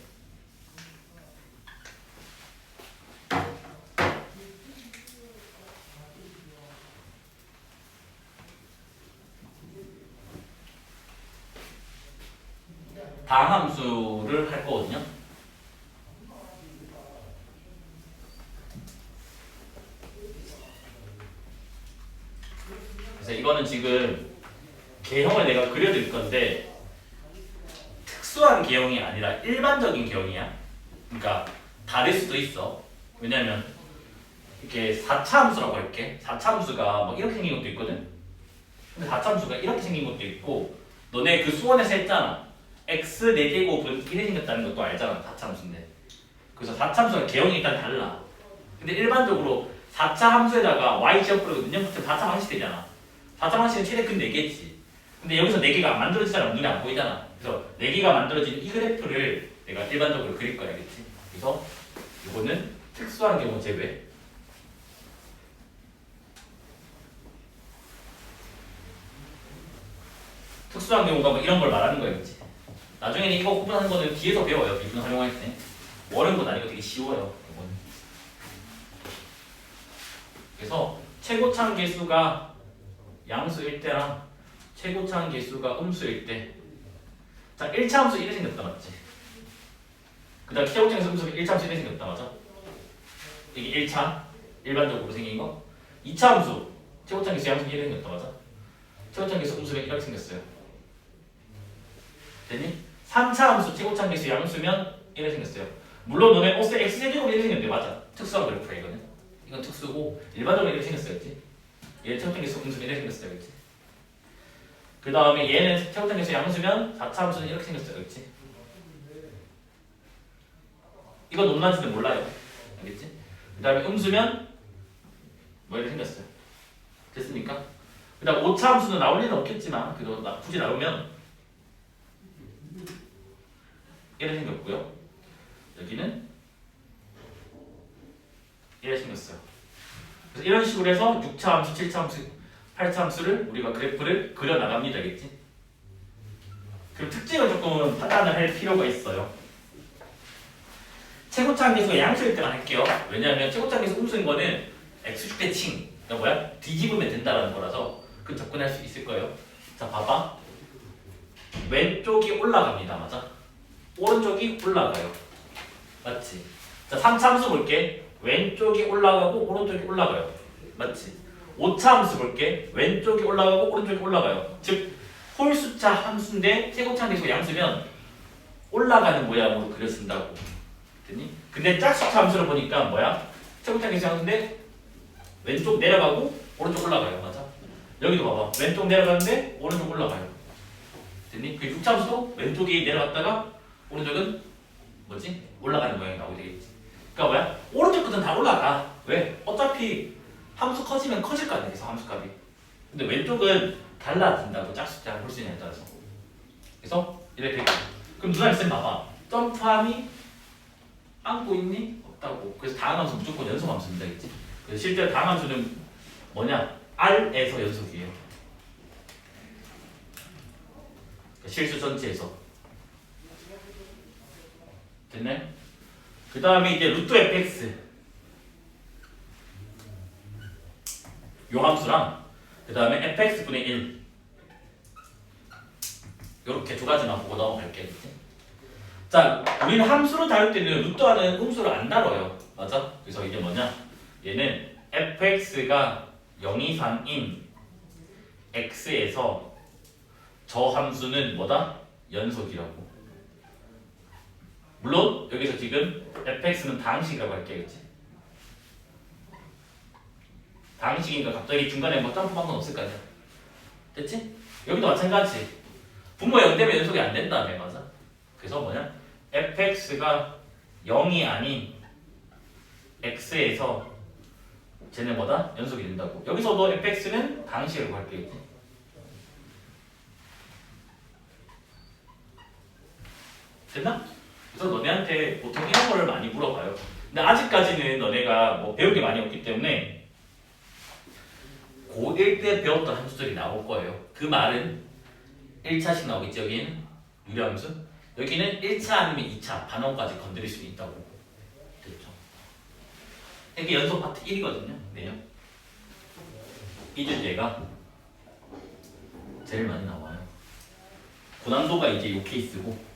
다함수를 할 거거든요. 그래서 이거는 지금 개형을 내가 그려드릴 건데 특수한 개형이 아니라 일반적인 개형이야. 그러니까 다를 수도 있어. 왜냐면 이렇게 4차 함수라고 할게. 4차 함수가 막 이렇게 생긴 것도 있거든. 근데 4차 함수가 이렇게 생긴 것도 있고 너네 그 수원에서 했잖아. x 4제곱은 이렇게 생겼다는 것도 알잖아. 4차 함수인데. 그래서 4차 함수가 개형이 일단 달라. 근데 일반적으로 4차 함수에다가 y 지역부르거든요. 4차 방식 되잖아. 4차 방식은 최대 큰 4개지. 근데 여기서 4개가 안 만들어지잖아. 눈에 안 보이잖아. 그래서 4개가 만들어진 이 그래프를 내가 일반적으로 그릴 거야. 알겠지? 그래서 이거는 특수한 경우 제외. 특수한 경우가 뭐 이런 걸 말하는 거였지. 나중에는 이거 구분하는 거는 뒤에서 배워요. 미분 활용할 때. 월음보다 이거 되게 쉬워요. 이거는. 그래서 최고차항 계수가 양수일 때랑 최고차항 계수가 음수일 때. 자, 1차 함수 1이 생겼다 맞지? 그 다음 최고차항 계수 음수가 1차 함수 1이 생겼다 맞아? 이게 1차 일반적으로 생긴 거. 2차 함수 최고차항 계수 양수 1이 생겼다 맞아? 최고차항 계수 음수가 이렇게 생겼어요. 됐니? 3차 함수 최고차항 계수 양수면 이렇게 생겼어요. 물론 너네 옷에 x제곱이 이렇게 생겼는데 맞아. 특수한 그래프야 이거는. 이건 특수고 일반적으로 이렇게 생겼어야지. 얘 최고단계수 음수면 이렇게 생겼어요, 그렇지? 그 다음에 얘는 최고단계수 양수면 4차 함수는 이렇게 생겼어요, 그렇지? 이거 논란지는 몰라요, 알겠지? 그 다음에 음수면 뭐 이렇게 생겼어요. 됐습니까? 그 다음 5차 함수는 나올 리는 없겠지만 그래도 굳이 나오면 이렇게 생겼고요. 여기는 이렇게 생겼어요. 그래서 이런 식으로 해서 6차 함수, 7차 함수, 8차 함수를 우리가 그래프를 그려 나갑니다, 알겠지? 그럼 특징을 조금 판단을 할 필요가 있어요. 최고차 함수가 양수일 때만 할게요. 왜냐하면 최고차 함수 음수인 거는 x축 대칭, 그러니까 뭐야? 뒤집으면 된다라는 거라서 그 접근할 수 있을 거예요. 자, 봐봐. 왼쪽이 올라갑니다, 맞아? 오른쪽이 올라가요, 맞지? 자, 3차 함수 볼게. 왼쪽이 올라가고 오른쪽이 올라가요, 맞지? 5차 함수 볼게. 왼쪽이 올라가고 오른쪽이 올라가요. 즉 홀수차 함수인데 최고차 함수가 양수면 올라가는 모양으로 그려진다고. 됐니? 근데 짝수차 함수를 보니까 뭐야? 최고차 함수 양수인데 왼쪽 내려가고 오른쪽 올라가요, 맞아? 여기도 봐봐. 왼쪽 내려가는데 오른쪽 올라가요. 됐니? 그 6차 함수도 왼쪽이 내려갔다가 오른쪽은 뭐지? 올라가는 모양이 나오게 되겠지. 그러니까 뭐야? 오른쪽 끝은 다 올라가. 왜? 어차피 함수 커지면 커질 거 아니야, 그래서 함수 값이. 근데 왼쪽은 달라진다고 짝수자 홀수냐에 따라서. 그래서 이렇게 되고. 그럼 누나 있으면 봐봐. 점프함이 안고 있니? 없다고. 그래서 다음 함수 무조건 연속 함수입니다, 그치? 그래서 실제로 다음 함수는 뭐냐? R에서 연속이에요. 그러니까 실수 전체에서. 됐네? 그 다음에 이제 루트 fx 요 함수랑 그 다음에 fx분의 1 요렇게 두 가지만 보고 넘어갈게요. 자, 우리는 함수를 다룰 때는 루트와는 음수를 안 다뤄요, 맞아? 그래서 이게 뭐냐? 얘는 fx가 0 이상인 x에서 저 함수는 뭐다? 연속이라고. 물론 여기서 지금 fx는 다항식이라고 할게요, 그치? 다항식이니까 갑자기 중간에 뭐 점프한 건 없을 거 아니야. 됐지? 여기도 마찬가지. 분모 0 되면 연속이 안 된다며, 맞아? 그래서 뭐냐? fx가 0이 아닌 x에서 쟤는 뭐다? 연속이 된다고. 여기서도 fx는 다항식이라고 할게요, 그치? 됐나? 그래서 너네한테 보통 이런 거를 많이 물어봐요. 근데 아직까지는 너네가 뭐 배울 게 많이 없기 때문에 고1 때 배웠던 함수들이 나올 거예요. 그 말은 1차씩 나오겠지. 여기는 유리함수. 여기는 1차 아니면 2차 반원까지 건드릴 수 있다고. 됐죠? 이게 연속 파트 1이거든요. 네요. 이 주제가 제일 많이 나와요. 고난도가 이제 이 케이스고.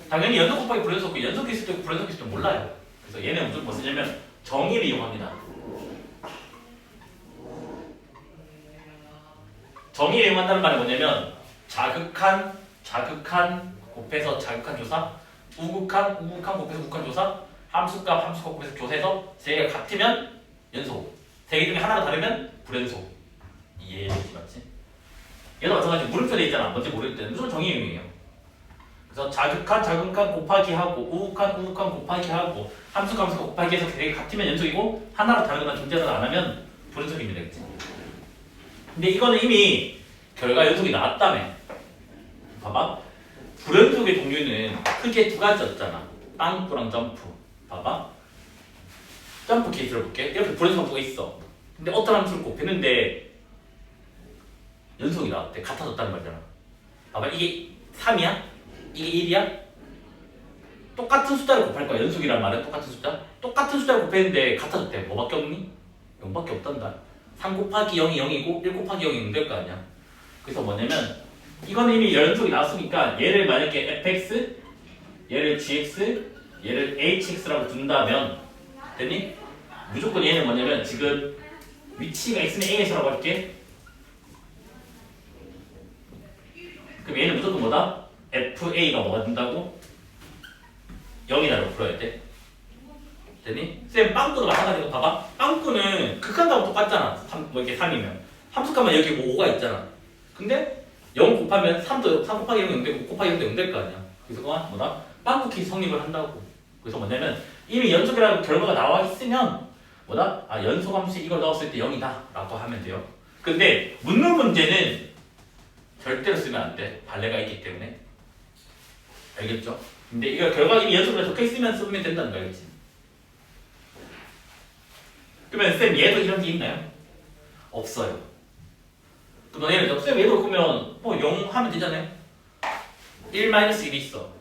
당연히 연속 곱하기 불연속, 연속이 있을 때 불연속이 있을 때 몰라요. 그래서 얘는 무조건 뭐 쓰냐면 정의를 이용합니다. 정의를 이용한다는 말이 뭐냐면 자극한 곱해서 자극한 조사, 우극한 곱해서 우극한 조사, 함수값 곱해서 조사해서 세 개가 같으면 연속, 세 개 중에 하나가 다르면 불연속. 이해되지 맞지? 얘도 마찬가지 물음표 돼 있잖아. 뭔지 모를 때는 무조건 정의 이용이에요. 그래서 자극한 곱하기 하고 우극한 곱하기 하고 함수값 곱하기 해서 세 개 같으면 연속이고 하나로 다르거나 존재하거나 안 하면 불연속입니다, 그치? 근데 이거는 이미 결과 연속이 나왔다며. 봐봐. 불연속의 종류는 크게 두 가지였잖아. 빵꾸랑 점프. 봐봐. 점프 케이스를 볼게. 이렇게 불연속 함수가 있어. 근데 어떤 함수를 곱했는데 연속이 나왔대. 같아졌다는 말이잖아. 봐봐. 이게 3이야? 이게 1이야? 똑같은 숫자를 곱할 거야. 연속이란 말은 똑같은 숫자. 똑같은 숫자를 곱했는데 같아졌대. 뭐밖에 없니? 0밖에 없단다. 3 곱하기 0이 0이고 1 곱하기 0이 0 될 거 아니야. 그래서 뭐냐면 이거는 이미 연속이 나왔으니까 얘를 만약에 fx, 얘를 gx, 얘를 hx라고 둔다면 됐니? 무조건 얘는 뭐냐면 지금 위치가 x는 a에서라고 할게. 그럼 얘는 무조건 뭐다? fa가 뭐가 된다고? 0이라고 풀어야 돼. 되니? 쌤 빵꾸도 마찬가지로 봐봐. 빵꾸는 극한값은 똑같잖아. 뭐 이렇게 3이면 함수값만 여기 뭐 5가 있잖아. 근데 0 곱하면 3 곱하기 0이 0 되고 5 곱하기 0도 0 될 거 아니야. 그래서 그건 뭐다? 빵꾸 케이스 성립을 한다고. 그래서 뭐냐면 이미 연속이라는 결과가 나와 있으면 뭐다? 아 연속함수에 이걸 넣었을 때 0이다 라고 하면 돼요. 근데 묻는 문제는 절대로 쓰면 안 돼. 발레가 있기 때문에. 알겠죠? 근데 이거 결과가 이미 연속으로 적혀 있으면 쓰면 된다는 거 알겠지? 그러면 쌤 얘도 이런 게 있나요? 없어요. 그럼 너네는 쌤 얘도 그러면 뭐 0 하면 되잖아요? 1-1이 있어.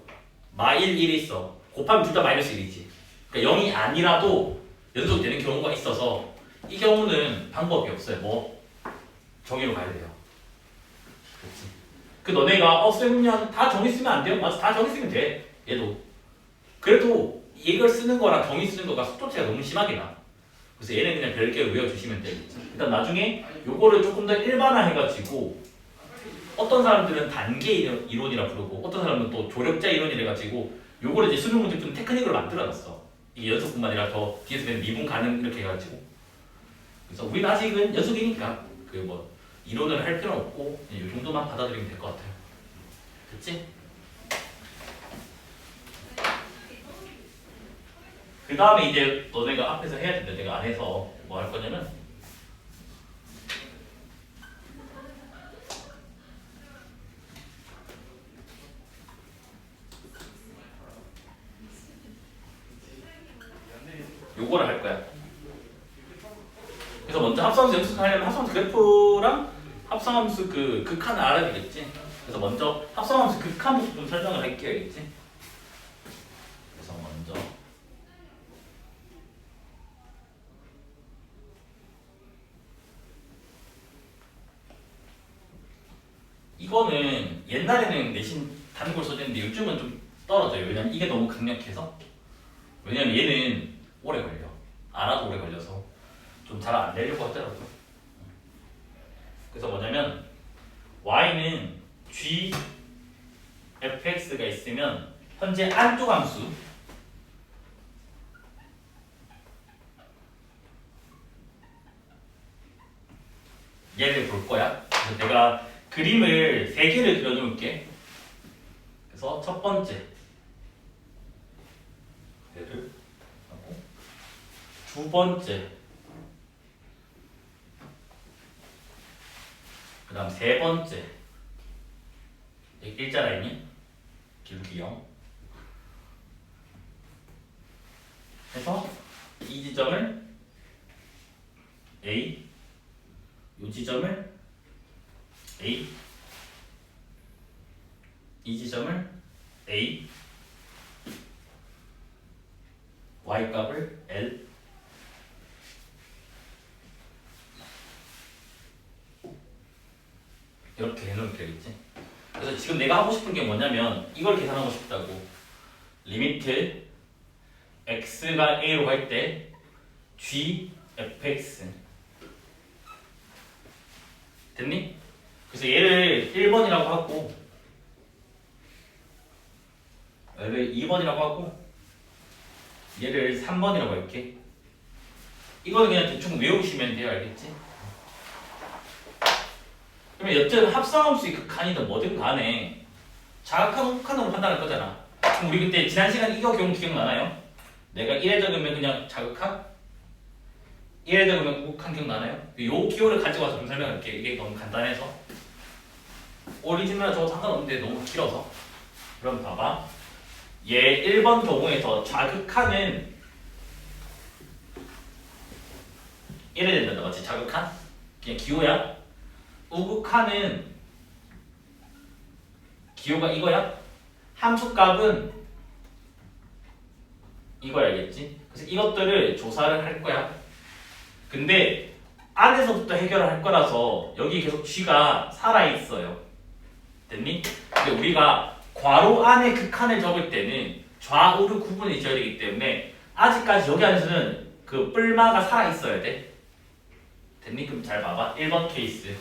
-1, 1이 있어. 곱하면 둘 다 -1이지. 그러니까 0이 아니라도 연속되는 경우가 있어서 이 경우는 방법이 없어요. 뭐? 정의로 가야 돼요. 그렇지. 그 너네가 쌤이야 다 정의 쓰면 안 돼요? 맞아, 다 정의 쓰면 돼. 얘도. 그래도 이걸 쓰는 거랑 정의 쓰는 거가 속도 차이가 너무 심하게 나. 그래서 얘는 그냥 별개로 외워주시면 되겠죠. 일단 나중에 요거를 조금 더 일반화해가지고 어떤 사람들은 단계 이론이라 부르고 어떤 사람은 또 조력자 이론이라 해가지고 요거를 이제 수능 문제 좀 테크닉으로 만들어놨어. 이게 연속뿐만 아니라 더 뒤에서 되는 미분 가능 이렇게 해가지고. 그래서 우리는 아직은 연속이니까 그 뭐 이론을 할 필요는 없고 이 정도만 받아들이면 될 것 같아요. 됐지? 그 다음에 이제 너네가 앞에서 해야 된다. 내가 안 해서 뭐 할 거냐면 요거를 할 거야. 그래서 먼저 합성함수 연습하려면 합성함수 그래프랑 합성함수 그 극한을 알아야 되겠지. 그래서 먼저 합성함수 극한부터 좀 설명을 할게요. 알겠지? 그래서 먼저 이거는 옛날에는 내신 단골 소재인데 요즘은 좀 떨어져요. 왜냐면 이게 너무 강력해서. 왜냐면 얘는 오래 걸려. 알아도 오래 걸려서 좀 잘 안 되려고 하더라고요. 그래서 뭐냐면 y는 g fx가 있으면 현재 안쪽 함수 얘를 볼 거야. 그래서 내가 그림을 3개를 그려놓을게. 그래서 첫 번째 얘를 하고 두 번째 그 다음 세 번째 일자 라인이 기울기 0 해서 이 지점을 A 이 지점을 A 이 지점을 A y 값을 L 이렇게 해놓으면 되겠지. 그래서 지금 내가 하고 싶은 게 뭐냐면 이걸 계산하고 싶다고. 리미트 x가 a로 갈 때 g fx 됐니? 그래서 얘를 1번이라고 하고 얘를 2번이라고 하고 얘를 3번이라고 할게. 이거는 그냥 대충 외우시면 돼요. 알겠지? 그러면 여튼 합성함수의 극한이든 뭐든 간에 자극한 우극한으로 판단할 거잖아. 그럼 우리 그때 지난 시간 이거 경우 기억나나요? 내가 1에 적으면 그냥 자극한 1에 적으면 우극한 기억나나요? 요 기호를 가지고 와서 좀 설명할게. 이게 너무 간단해서 오리지널 저거 상관없는데 너무 길어서. 그럼 봐봐. 얘 1번 경우에서 자극한은 1에 된다. 맞지? 자극한? 그냥 기호야. 우극한은 기호가 이거야. 함수값은 이걸 알겠지? 그래서 이것들을 조사를 할 거야. 근데 안에서부터 해결을 할 거라서 여기 계속 g가 살아있어요. 됐니? 근데 우리가 괄호 안에 극한을 적을 때는 좌우로 구분이 지어야 되기 때문에 아직까지 여기 안에서는 그 뿔마가 살아있어야 돼. 됐니? 그럼 잘 봐봐. 1번 케이스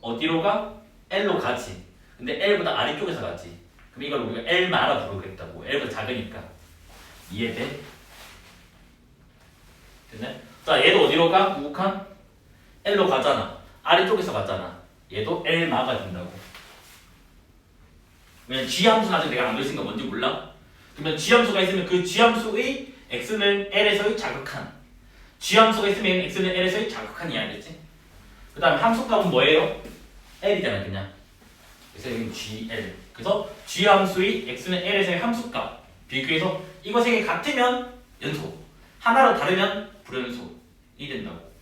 어디로 가? L로 가지. 근데 L보다 아래쪽에서 가지. 그럼 이걸 우리가 L만 알아두겠다고. L보다 작으니까. 이해돼? 됐네? 자 얘도 어디로 가? 우극한 L로 가잖아. 아래쪽에서 갔잖아. 얘도 L마가 된다고. 왜냐면 G함수는 아직 내가 안 그리신 거 뭔지 몰라? 그러면 G함수가 있으면 그 G함수의 X는 L에서의 자극한, G함수가 있으면 X는 L에서의 자극한이 알겠지? 그 다음에 함수값은 뭐예요? L이잖아 그냥. 그래서 여기 GL. 그래서 G함수의 X는 L에서의 함수값 비교해서 이거 세 개 같으면 연속, 하나로 다르면 불연속이 된다고.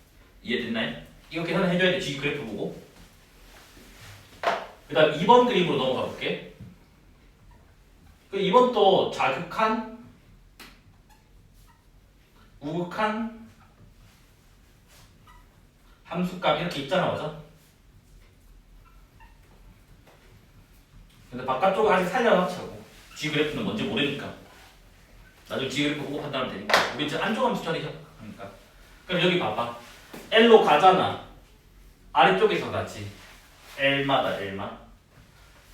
이해됐나요? 이거 계산을 해줘야 돼. G 그래프 보고. 그 다음 2번 그림으로 넘어가 볼게. 그 2번 또 자극한, 우극한, 함수값 이렇게 있잖아, 맞아? 근데 바깥쪽을 아직 살려놨자고. G 그래프는 뭔지 모르니까. 나중에 G 그래프 보고 판단하면 되니까. 우리 이제 안쪽 함수 처리하니까. 그럼 여기 봐봐. L로 가잖아. 아래쪽에서 가지. L마다 L마.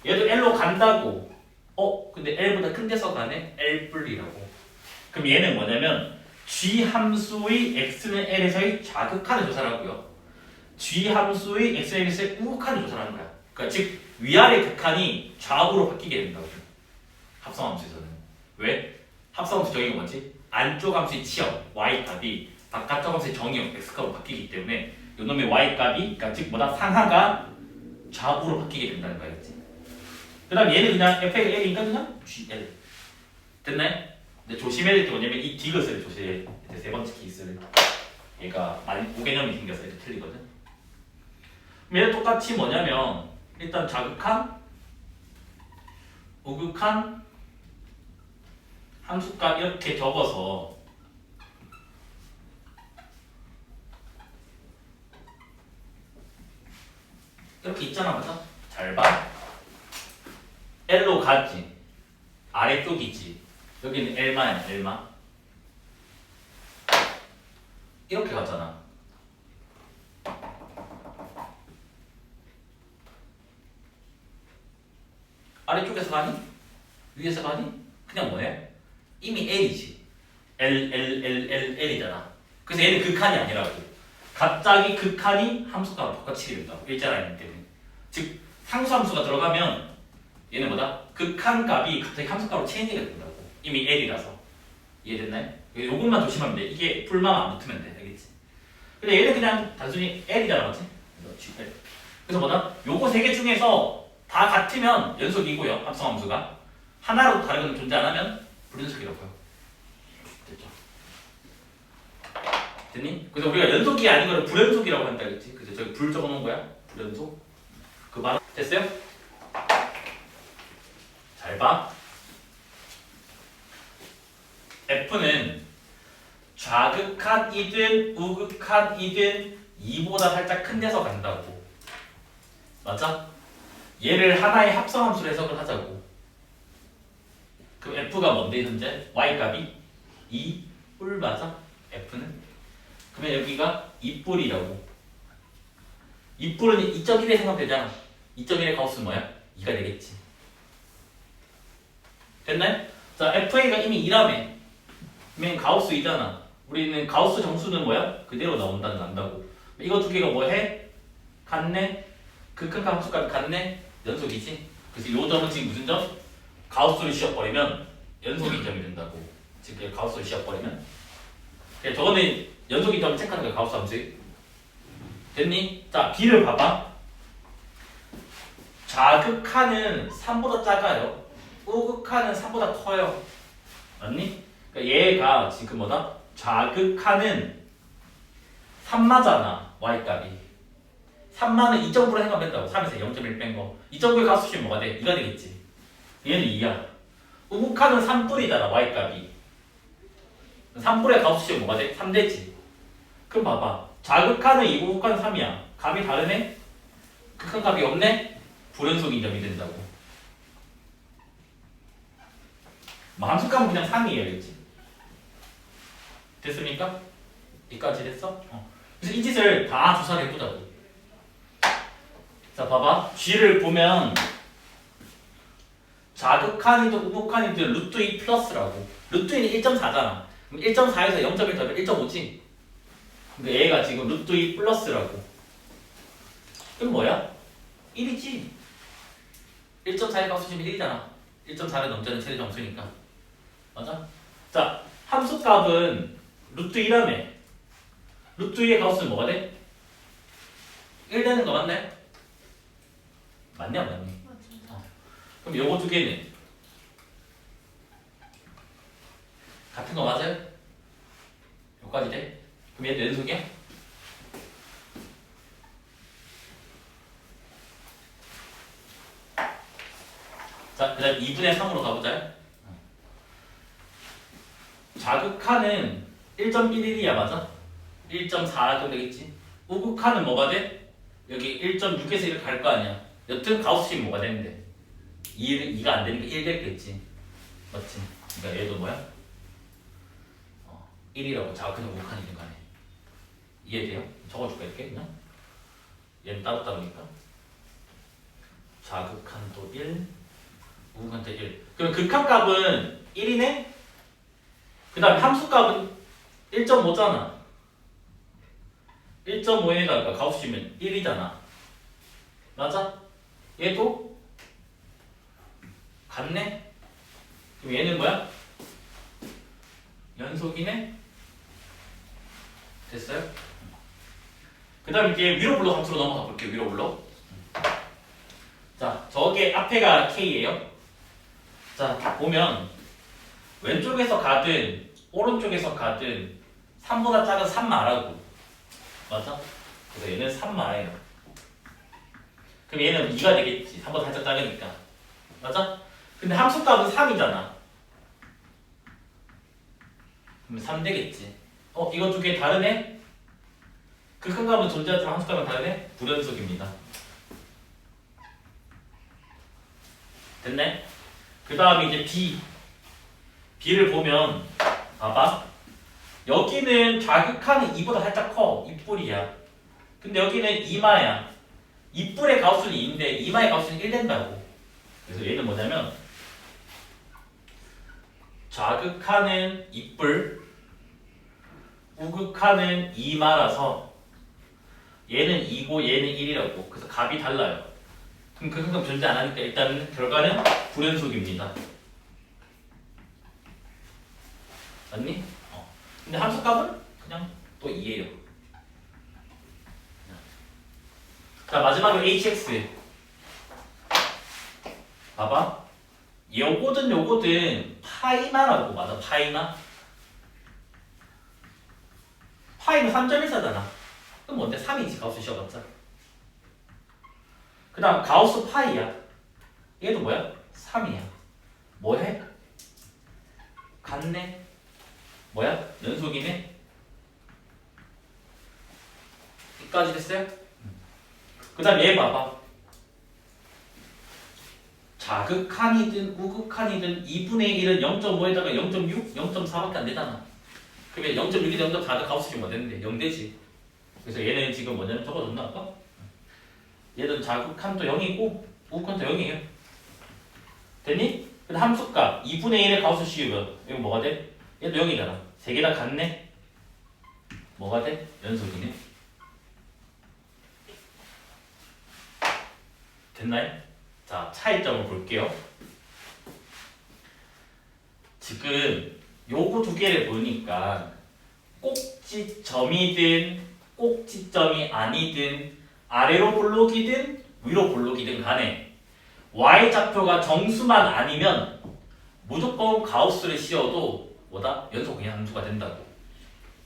얘도 L로 간다고. 근데 L보다 큰 데서 가네? L뿔이라고. 그럼 얘는 뭐냐면 G 함수의 X는 L에서의 자극하는 조사를 하고요. G 함수의 X는 L에서의 우극하는 조사를 하는 거야. 그러니까 즉 위아래 극한이 좌우로 바뀌게 된다고. 합성함수에서는. 왜? 합성함수 정의가 뭐지? 안쪽 함수의 치역 Y값이 바깥쪽 함수의 정의역 X값으로 바뀌기 때문에 이놈의 Y값이 그러니까 즉 뭐다? 상하가 좌우로 바뀌게 된다는 거겠지. 그 다음 얘는 그냥 f의 L이니까 그냥 GL. 됐나요? 근데 조심해야 될 게 뭐냐면 이 디귿을 조심해. 세 번째 케이스를. 얘가 많이 오개념이 생겨서 이렇게 틀리거든. 그럼 얘는 똑같이 뭐냐면 일단 자극한, 우극한, 함수값 이렇게 적어서 이렇게 있잖아, 맞아? 잘 봐. L로 가지. 아래쪽이지. 여기는 L마야, L마. 이렇게 가잖아. 아래쪽에서 가니? 위에서 가니? 그냥 뭐해? 이미 L이지. L이잖아. 그래서 얘는 극한이 아니라고. 갑자기 극한이 함수값을 똑같이 된다고. 일자라인 때문에. 즉 상수함수가 들어가면 얘는 뭐다? 극한값이 갑자기 함수값으로 체인지가 된다고. 이미 L이라서. 이해됐나요? 요것만 조심하면 돼. 이게 풀만 안 붙으면 돼. 알겠지? 근데 얘는 그냥 단순히 L이잖아, 맞지? 그래서 뭐다? 요거 세 개 중에서 다 같으면 연속이고요. 합성함수가. 하나로 다른 건 존재 안 하면 불연속이라고요. 됐죠? 됐니? 그래서 우리가 연속이 아닌 걸 불연속이라고 한다 그랬지? 그래서 저기 불 적어놓은 거야. 불연속. 그 말 됐어요? 잘 봐. F는 좌극한이든 우극한이든 2보다 살짝 큰 데서 간다고. 맞아? 얘를 하나의 합성함수로 해석을 하자고. 그럼 F가 뭔데 현재? Y값이 2뿔 맞아? F는? 그러면 여기가 2뿔이라고. 2뿔은 2.1에 생각되잖아. 2.1의 가우스는 뭐야? 2가 되겠지. 됐나요? 자, FA가 이미 2라며. 그러면 가우스 2잖아. 우리는 가우스 정수는 뭐야? 그대로 난다고. 이거 두 개가 뭐 해? 같네? 극한 함수값이 같네? 연속이지? 그래서 이 점은 지금 무슨 점? 가우스를 씌워버리면 연속인 점이 된다고. 즉 가우스를 씌워버리면 저거는 연속인 점을 체크하는 거야. 가우스 함수. 됐니? 자, B를 봐봐. 좌극한은 3보다 작아요. 우극한은 3보다 커요. 맞니? 그러니까 얘가 지금 뭐다? 좌극한은 3마잖아. Y값이 3마는 2.9로 생각한다고. 3에서 0.1 뺀 거. 2.9의 가수시면 뭐가 돼? 2가 되겠지. 얘는 2야. 우극한은 3뿔이잖아. Y값이 3뿔의 가수시면 뭐가 돼? 3되지. 그럼 봐봐. 좌극한은 2고 우극한은 3이야. 값이 다르네? 극한값이 없네? 불연속인 점이 된다고. 뭐 함수값은 그냥 3이에요. 알겠지? 됐습니까? 이까지 됐어? 그래서 이 짓을 다 조사를 해보자고. 자, 봐봐. G를 보면 좌극한이든 우극한이든 루트 2 플러스라고. 루트 2는 1.4잖아. 그럼 1.4에서 0.1 더하면 1.5지? 근데 얘가 지금 루트 2 플러스라고. 그럼 뭐야? 1이지. 1.4의 값수시면 1이잖아. 1.4를 넘자는 최대 점수니까. 맞아? 자, 함수값은 루트 2라며. 루트 2의 값수는 뭐가 돼? 1 되는 거 맞네? 맞냐 안 맞니? 맞아. 그럼 요거 두 개는 같은 거 맞아요? 여기까지 돼? 그럼 얘도 연속이야? 자, 그 다음 2분의 3으로 가보자. 자극하는 1.11이야, 맞아? 1.4 정도 되겠지? 우극하는 뭐가 돼? 여기 1.6에서 1 갈 거 아니야. 여튼 가우스식 뭐가 되는데? 2가 안 되니까 1 됐겠지. 맞지? 그러니까 얘도 뭐야? 1이라고 자극하는 우극하는 간에. 이해돼요? 적어줄까 이렇게 그냥? 얘는 따로따로니까. 자극한도 1, 우극한도 1. 그럼 극한값은 1이네? 그 다음에 함수값은 1.5잖아. 1.5에다가 가우스시면 1이잖아. 맞아? 얘도 같네? 그럼 얘는 뭐야? 연속이네? 됐어요? 그 다음에 이제 위로 블록 함수로 넘어가 볼게요. 위로 블록. 자, 저게 앞에가 K예요. 자, 보면 왼쪽에서 가든 오른쪽에서 가든 3보다 작은 3 말하고. 맞아? 그래서 얘는 3 말해요. 그럼 얘는 2가 되겠지. 3보다 살짝 작으니까. 맞아? 근데 함수값은 3이잖아. 그럼 3 되겠지. 이거 두 개 다르네? 극한값은 존재하지만 함수값은 다르네? 불연속입니다. 됐네? 그 다음에 이제 B. B를 보면, 봐봐. 여기는 좌극하는 2보다 살짝 커. 2뿔이야. 근데 여기는 2마야. 2뿔의 가우스는 2인데 2마의 가우스는 1 된다고. 그래서 얘는 뭐냐면 좌극하는 2뿔, 우극하는 2마라서 얘는 2고 얘는 1이라고. 그래서 값이 달라요. 그럼 그 극한값 존재 안 하니까 일단 결과는 불연속입니다. 맞니? 근데 함수값은 그냥 또 2예요. 자, 마지막으로 hx. 봐봐. 요거든 파이마라고. 맞아, 파이마. 파이는 3.14잖아. 그럼 뭔데? 3이지, 가우스 씌워봤자. 그 다음 가우스 파이야. 얘도 뭐야? 3이야. 뭐해? 같네. 뭐야? 연속이네. 여기까지 됐어요? 그 다음 얘 봐봐. 자극한이든 우극한이든 2분의 1은 0.5에다가 0.6, 0.4밖에 안 되잖아. 그러면 0.6이든 0.4도 가우스식 뭐 되는데 0 되지. 그래서 얘는 지금 뭐냐면 적어줬나 아까? 얘는 자극한도 0이고 우극한도 0이에요. 됐니? 근데 함수값 2분의 1의 가우스 씌우면 이거 뭐가 돼? 얘도 0이잖아. 세 개 다 같네? 뭐가 돼? 연속이네. 됐나요? 자, 차이점을 볼게요. 지금 요거 두 개를 보니까 꼭지점이든 꼭지점이 아니든 아래로 볼록이든 위로 볼록이든 간에 y좌표가 정수만 아니면 무조건 가우스를 씌워도 뭐다? 연속 함수가 된다고.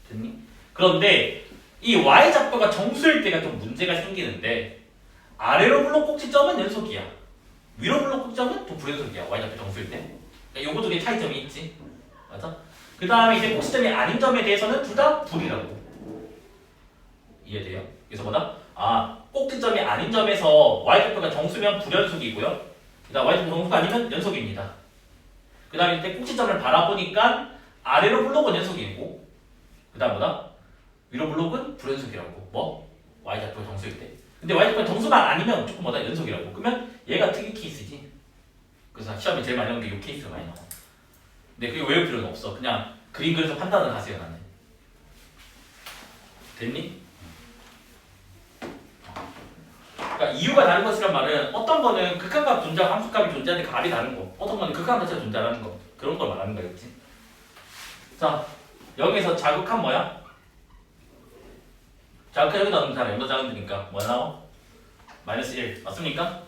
됐니? 그런데 이 y좌표가 정수일 때가 좀 문제가 생기는데 아래로 볼록 꼭지점은 연속이야. 위로 볼록 꼭지점은 또 불연속이야. y좌표 정수일 때. 그러니까 요거 두 개 차이점이 있지. 맞아? 그 다음에 이제 꼭지점이 아닌 점에 대해서는 둘 다 불이라고. 이해돼요? 그래서 뭐다? 꼭지점이 아닌 점에서 y좌표가 정수면 불연속이고요. 그 다음 y좌표 정수가 아니면 연속입니다. 그 다음에 이제 꼭지점을 바라보니까 아래로 블록은 연속이고 그 다음 뭐다? 위로 블록은 불연속이라고. 뭐? y좌표 정수일 때. 근데 y좌표 정수만 아니면 무조건 뭐다? 연속이라고. 그러면 얘가 특이 케이스지. 그래서 시험에 제일 많이 나오는 게 이 케이스가 많이 나와. 근데 그게 외울 필요는 없어. 그냥 그림 그려서 판단을 하세요. 나는. 됐니? 그러니까 이유가 다른 것이란 말은 어떤 거는 극한값 존재하고 함수값이 존재하는데 값이 다른 거, 어떤 거는 극한 자체가 존재하는 거, 그런 걸 말하는 거겠지. 자, 여기서 자극한 뭐야? 자극한 여기다 넣으면 다 램더 작은데니까 뭐야 나와? 마이너스 1 맞습니까?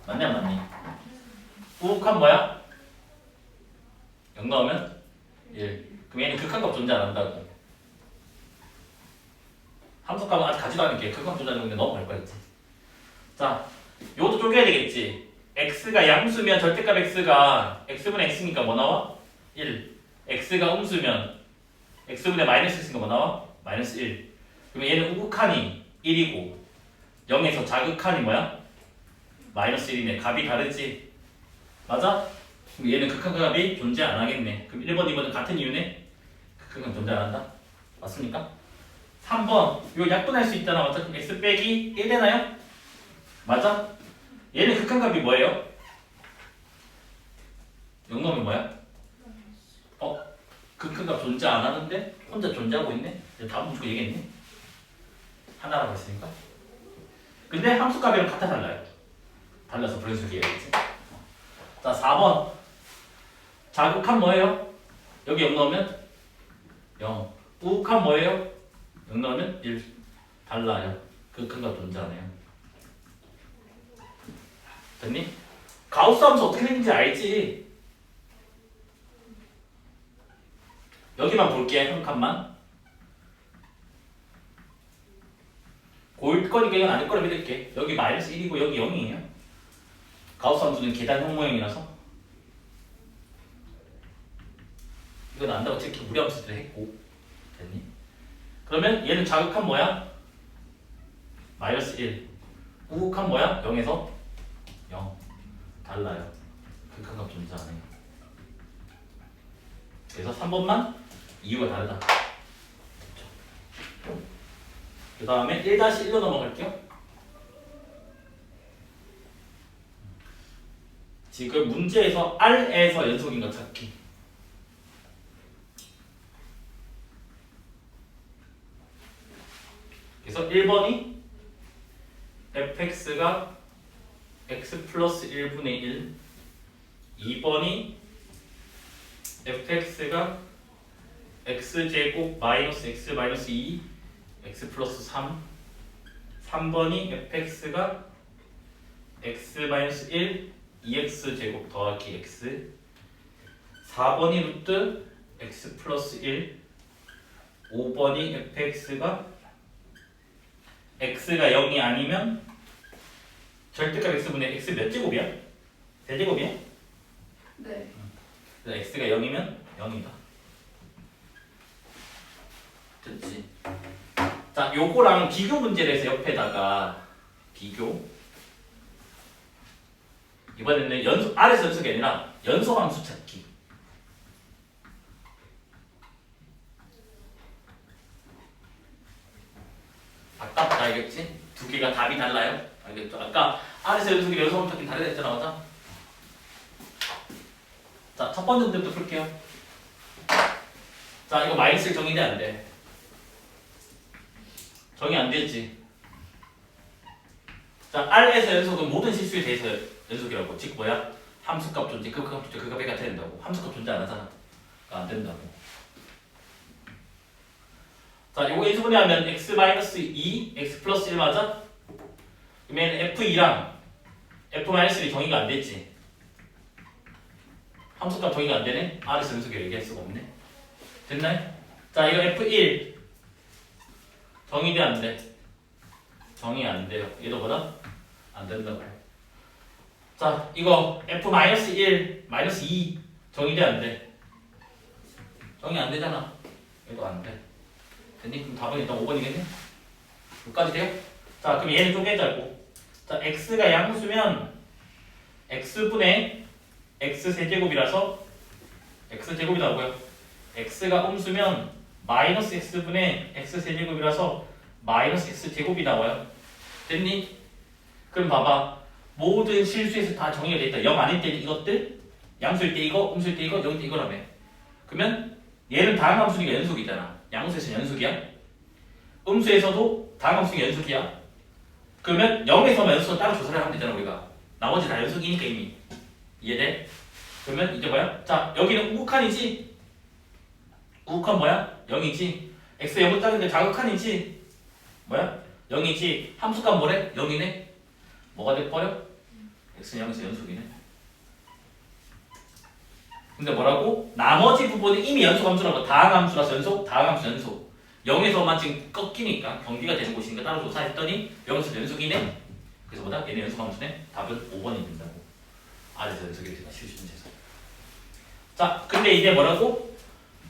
맞냐 안 맞니? 우극한 뭐야? 0 넣으면 1. 그럼 얘는 극한값 존재 안 한다고. 함수값은 아직 가지도 않은 게 극한 존재하는 게 넘어갈 거겠지. 자, 요것도 쪼개야 되겠지. x가 양수면 절대값 x가 x분의 x니까 뭐 나와? 1. x가 음수면 x분의 마이너스 x니까 뭐 나와? 마이너스 1. 그러면 얘는 우극한이 1이고 0에서 자극한이 뭐야? 마이너스 1이네. 값이 다르지? 맞아? 그럼 얘는 극한값이 존재 안 하겠네. 그럼 1번, 2번은 같은 이유네? 극한값 존재 안 한다? 맞습니까? 3번 요 약분할 수 있잖아. 맞아? 그럼 x 빼기 1 되나요? 맞아? 얘는 극한값이 뭐예요? 0 넣으면 뭐야? 극한값 존재 안 하는데 혼자 존재하고 있네? 다음 문제 얘기했네? 하나라고 했으니까. 근데 함수값이랑 같아 달라요. 달라서 분수기 얘기했지. 자, 4번 자극한 뭐예요? 여기 0 넣으면 0. 우극한 뭐예요? 0 넣으면 1. 달라요. 극한값 존재 안 해요. 됐니? 가우스 함수 어떻게 되는지 알지? 여기만 볼게. 한 칸만. 고일 거니까 이건 아닐 거라 믿을게. 여기 마이너스 1이고 여기 0이에요. 가우스 함수는 계단형 모형이라서 이건 안다고 이렇게 무리 함수들 했고. 됐니? 그러면 얘는 자극한 뭐야? 마이너스 1. 우극한 뭐야? 0에서 0. 달라요. 극한값 존재 안 해요. 그래서 3번만 이유가 다르다. 그 다음에 1-1로 넘어갈게요. 지금 문제에서 R에서 연속인 거 찾기. 그래서 1번이 fx가 x 플러스 1분의 1, 2번이 fx가 x제곱 마이너스 x 마이너스 2, x 플러스 3, 3번이 fx가 x 마이너스 1, 2x제곱 더하기 x, 4번이 루트 x 플러스 1, 5번이 fx가 x가 0이 아니면 절대값 x분의 x 몇 제곱이야? 대제곱이야? 네. 그래서 x가 0이면 0이다. 됐지? 자, 요거랑 비교 문제를 해서 옆에다가 비교. 이번에는 연속, R에서 연속이 아니라 연속함수 찾기. 아깝다 알겠지? 두 개가 답이 달라요? 알겠죠? 아까 R에서 연속이 연속함수 찾기 다르다 했잖아, 맞아? 자, 첫 번째 문제부터 풀게요. 자, 이거 마이너스 1 정의돼 안 돼? 정의 안 되지? 자, R에서 연속은 모든 실수에 대해서 연속이라고. 즉 뭐야? 함수값 존재, 극값 존재, 극값이 같아야 된다고. 함수값 존재 안 하잖아. 그러니까 안 된다고. 자, 요거 인수분해 하면 x-2, x 플러스 1 맞아? 그러면 f2랑 f-1이 정의가 안 됐지? 함수값 정의가 안 되네? R에서 연속을 얘기할 수가 없네. 됐나요? 자, 이거 f1 정의돼 안 돼? 정의 안 돼요. 얘도 보다 안 된다고. 자, 이거 f-1, -2 정의돼 안 돼? 정의 안 되잖아. 얘도 안 돼. 됐니? 그럼 답은 일단 5번이겠네? 여기까지 돼요? 자, 그럼 얘는 쪼개자고. 자, x가 양수면 x분의 x 세제곱이라서 x제곱이 나오고요. x가 음수면 마이너스 x분의 x 세제곱이라서 마이너스 x제곱이 나와요. 됐니? 그럼 봐봐. 모든 실수에서 다 정의가 돼 있다. 0 아닐 때는 이것들, 양수일 때 이거, 음수일 때 이거, 영일 때 이거라며. 그러면 얘는 다음 함수니까 연속이잖아. 양수에서 연속이야. 음수에서도 다항함수가 연속이야. 그러면 0에서만 연속은 따로 조사를 하면 되잖아 우리가. 나머지 다 연속이니까 이미. 이해돼? 그러면 이제 뭐야? 자 여기는 우극한이지? 우극한 뭐야? 0이지? x 0을 따는데 자극한이지? 뭐야? 0이지? 함수값 뭐래? 0이네? 뭐가 돼버려? x는 0에서 연속이네. 근데 뭐라고? 나머지 부분은 이미 연속 함수라고. 다항함수라서 연속, 다항함수 연속. 0에서만 지금 꺾이니까 경기가 되는 곳이니까 따로 조사했더니 0에서 연속이네? 그래서 뭐다? 얘네 연속 함수네? 답은 5번이 된다고. R에서 연속이 되나? 실수문제에서. 자, 근데 이제 뭐라고?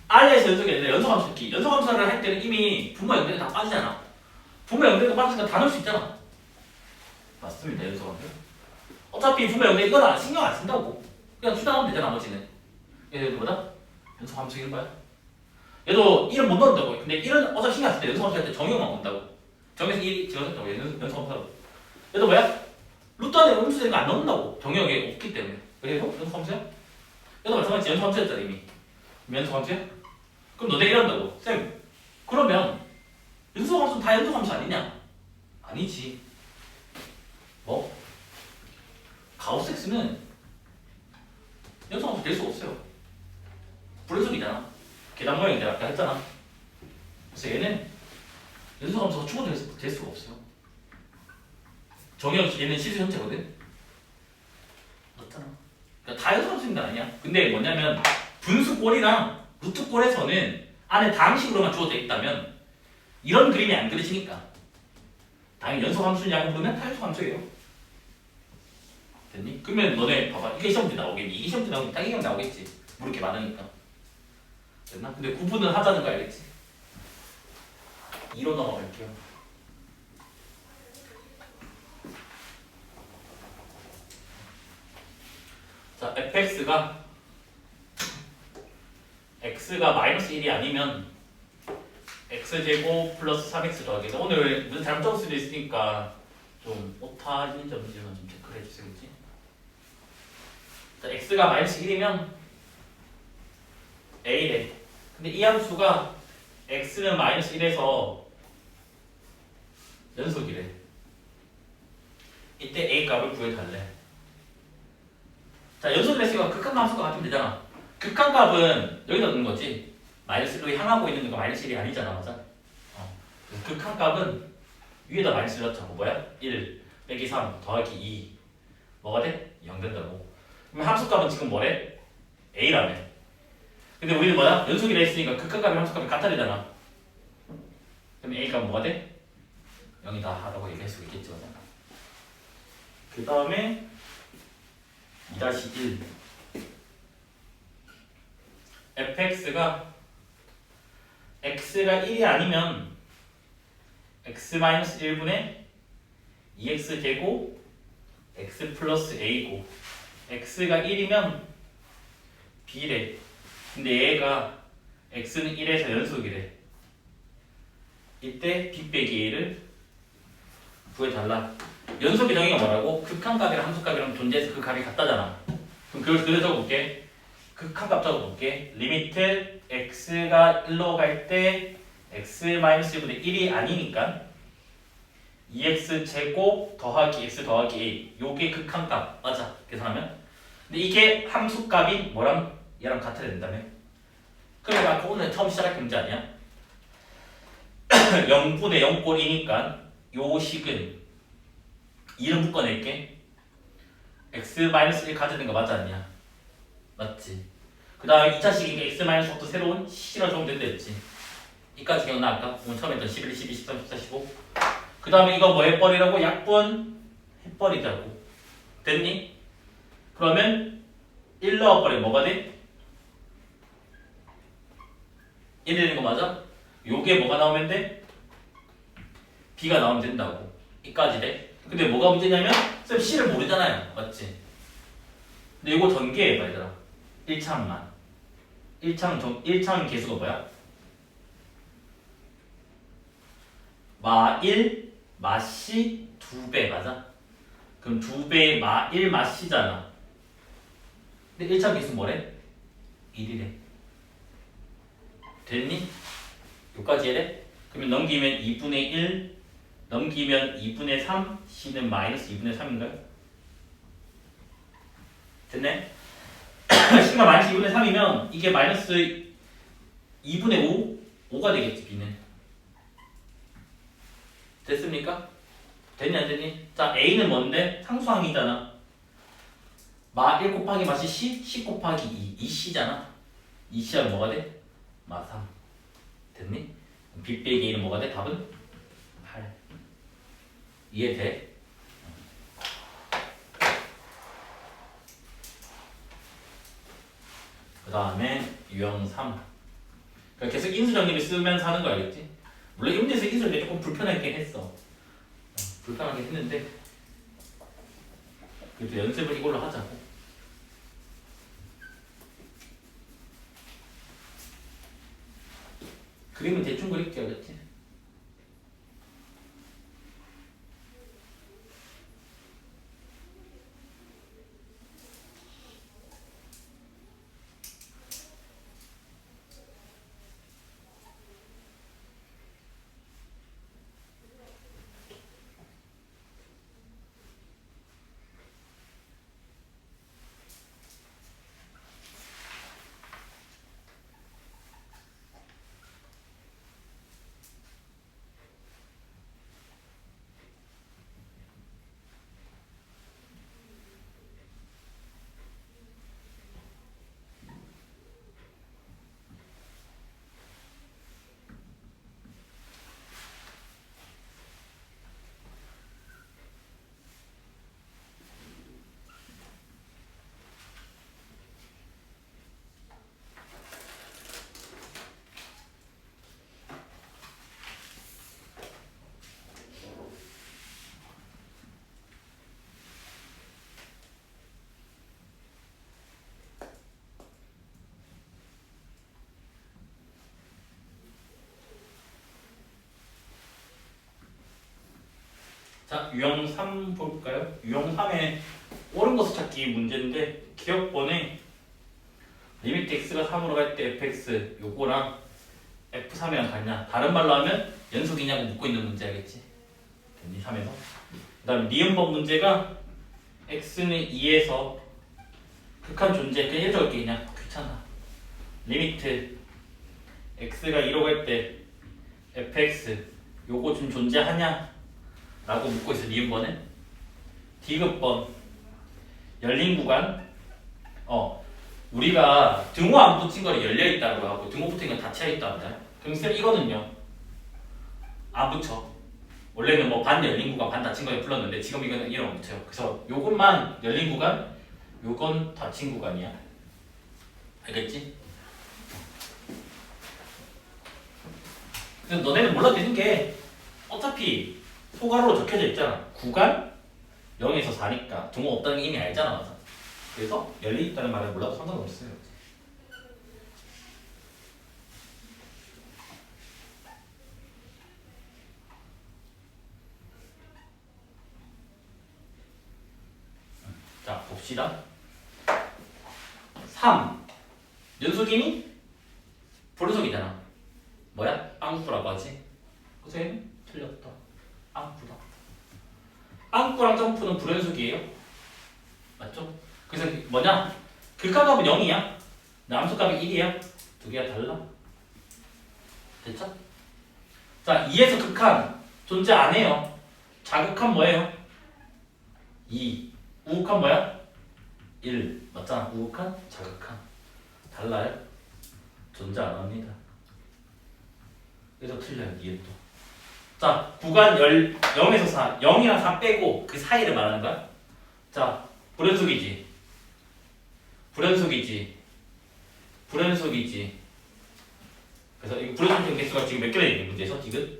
R에서 연속이 아니라 연속함수 듣기. 연속함수를 할 때는 이미 분모 연대가 다 빠지잖아. 분모 연대가 빠지니까 다 넣을 수 있잖아. 맞습니다, 연속함수. 어차피 분모 연대 이건 신경 안 쓴다고. 그냥 수단하면 되잖아, 나머지는. 얘도 뭐다? 연속함수인 거야. 얘도 1은 못 넣는다고. 근데 1은 어차피 신경 안 쓸 때 연속함수 할 때 정의만 본다고. 정의에서 1이 지어졌다고. 얘는 연속함수라고. 얘도 뭐야? 루트 안에 음수 되는 거 안 넣는다고. 정의역에 없기 때문에. 그래서 연속함수야? 얘도 마찬가지 연속함수였잖아 이미. 연속함수야? 그럼 너 내가 이런다고. 쌤 그러면 연속함수는 다 연속함수 아니냐? 아니지. 뭐? 가우스 X는 연속함수 될 수가 없어요. 불연속이잖아. 계단 모양이 내가 아까 했잖아. 그래서 얘는 연속함수가 추가될 수가 없어요. 정의역수 얘는 실수 현재거든. 맞잖아. 그러니까 다 연속함수인 거 아니야. 근데 뭐냐면 분수꼴이랑 루트꼴에서는 안에 다항식으로만 주어져 있다면 이런 그림이 안 그려지니까 당연히 연속함수냐고 물으면 다 연속함수예요. 됐니? 그러면 너네 봐봐. 이게 시험지 나오겠니? 이게 시험지 나오면 당연히 나오겠지. 뭐 이렇게 많으니까. 됐나? 근데 구분을 하자는 거 알겠지? 2로 넘어갈게요. 자, fx가 x가 마이너스 1이 아니면 x제곱 플러스 3x 더하기. 오늘 무슨 잘못 적을 수도 있으니까 좀 오타진 점지만 좀 체크를 해주세요. 그치? 자, x가 마이너스 1이면 a래. 근데 이 함수가 x는 마이너스 1에서 연속이래. 이때 a 값을 구해달래. 자, 연속됐으니까 극한함수가 같으면 되잖아. 극한값은 여기다 넣는 거지. 마이너스 1로 향하고 있는 거 마이너스 1이 아니잖아, 맞아? 극한값은 위에다 마이너스 1 넣자고. 뭐야? 1 빼기 3 더하기 2 뭐가 돼? 0 된다고. 그럼 함수값은 지금 뭐래? a라며. 근데 우리는 뭐야? 연속이라 했으니까 극한값이 함수값이 같아야 되잖아. 그럼 a값은 뭐가 돼? 0이다 하라고 얘기할 수 있겠지, 맞아? 그 다음에 2-1 fx가 x가 1이 아니면 x-1분의 2x 제곱 x 플러스 a고 x가 1이면 b래. 근데 얘가 x는 1에서 연속이래. 이때 b 빼기 a를 구해달라. 연속의 정의가 뭐라고? 극한값이랑 함수값이랑 존재해서 그 값이 같다잖아. 그럼 그걸 그려 적어볼게. 극한값 적어볼게. 리미트 x가 1로 갈 때 x-1분의 1이 아니니까 2x 제곱 더하기 x 더하기 a 요게 극한값 맞아. 계산하면. 근데 이게 함수값이 뭐랑 얘랑 같아야 된다며. 그럼 아까 오늘 처음 시작할 문제 아니야? 0분의 0꼴이니까 요 식은 2를 묶어낼게. x-1 가져야 되는 거 맞지 않냐? 맞지? 그 다음에 2차 식이니까 x-1도 새로운 식이라 적으면 된다 했지. 이까지 기억나 아까? 오늘 처음에 했던 11, 12, 13, 14, 15. 그 다음에 이거 뭐 해버리라고? 약분 해버리자고. 됐니? 그러면 1 넣어버리면 뭐가 돼? 1이 되는 거 맞아? 요게 뭐가 나오면 돼? b가 나오면 된다고. 이까지 돼? 근데 뭐가 문제냐면 쌤 C를 모르잖아요. 맞지? 근데 이거 전개해봐 얘들아. 1차항만. 1차항 개수가 뭐야? 마 1, 마 C 2배 맞아? 그럼 2배의 마 1, 마 C잖아. 근데 1차항 개수 뭐래? 1이래. 됐니? 여기까지 해야 돼? 그러면 넘기면 2분의 1, 넘기면 2분의 3, c는 마이너스 2분의 3인가요? 됐네? c가 마이너스 2분의 3이면 이게 마이너스 2분의 5? 5가 되겠지, b는. 됐습니까? 됐니 안 됐니? 자, a는 뭔데? 상수항이잖아. 마 1 곱하기 마시 c, c 곱하기 2, 2c잖아. 2c하면 뭐가 돼? 마 3. 됐니? b 빼기 a는 뭐가 돼? 답은 8. 이해돼? 그 다음에 유형 3. 그러니까 계속 인수정리를 쓰면서 하는 거 알겠지? 물론 임대에서 인수정리 조금 불편하긴 했어. 불편하긴 했는데 그래도 연습을 이걸로 하자고. 그림은 대충 그릴게요, 그치? 자, 유형 3 볼까요? 유형 3의 옳은 것을 찾기 문제인데 기억번에 리미트 x가 3으로 갈 때 fx 요거랑 f3이랑 같냐? 다른 말로 하면 연속이냐고 묻고 있는 문제 알겠지? 됐니? 3에서. 그 다음에 니은법 문제가 x는 2에서 극한 존재 그냥 이렇게 적을게 그냥 귀찮아. 리미트 x가 2로 갈 때 fx 요거 좀 존재하냐? 라고 묻고 있어. 니은번은 디귿번 열린 구간 우리가 등호 안 붙인 거를 열려있다고 하고 등호 붙은 건 닫혀있다고 하잖아요. 그럼 쌤 이거는요 안 붙여. 원래는 뭐 반 열린 구간 반 닫힌 거에 불렀는데 지금 이거는 이런 안 붙여요. 그래서 요것만 열린 구간 요건 닫힌 구간이야. 알겠지? 그래서 너네는 몰라도 되는 게 어차피 소괄호로 적혀져 있잖아. 구간 0에서 4니까 등호 없다는 게 이미 알잖아. 맞아. 그래서 열려 있다는 말을 몰라도 상관없어요. 자, 봅시다. 3. 연속이니? 불연속이잖아. 뭐야? 빵꾸라고 하지? 그래서 얘는 틀렸다. 빵꾸다. 빵꾸랑 점프는 불연속이에요. 맞죠? 그래서 뭐냐? 극한값은 0이야. 남수값이 1이야. 두 개가 달라. 됐죠? 자, 2에서 극한 존재 안 해요. 자극한 뭐예요? 2. 우극한 뭐야? 1. 맞잖아. 우극한, 자극한. 달라요? 존재 안 합니다. 그래서 틀려요. 이게 또. 자, 구간 0에서 4. 0이랑 4 빼고 그 사이를 말하는 거야. 자, 불연속이지. 불연속이지. 불연속이지. 그래서 이 불연속 개수가 지금 몇 개나 있는 문제에서 지금?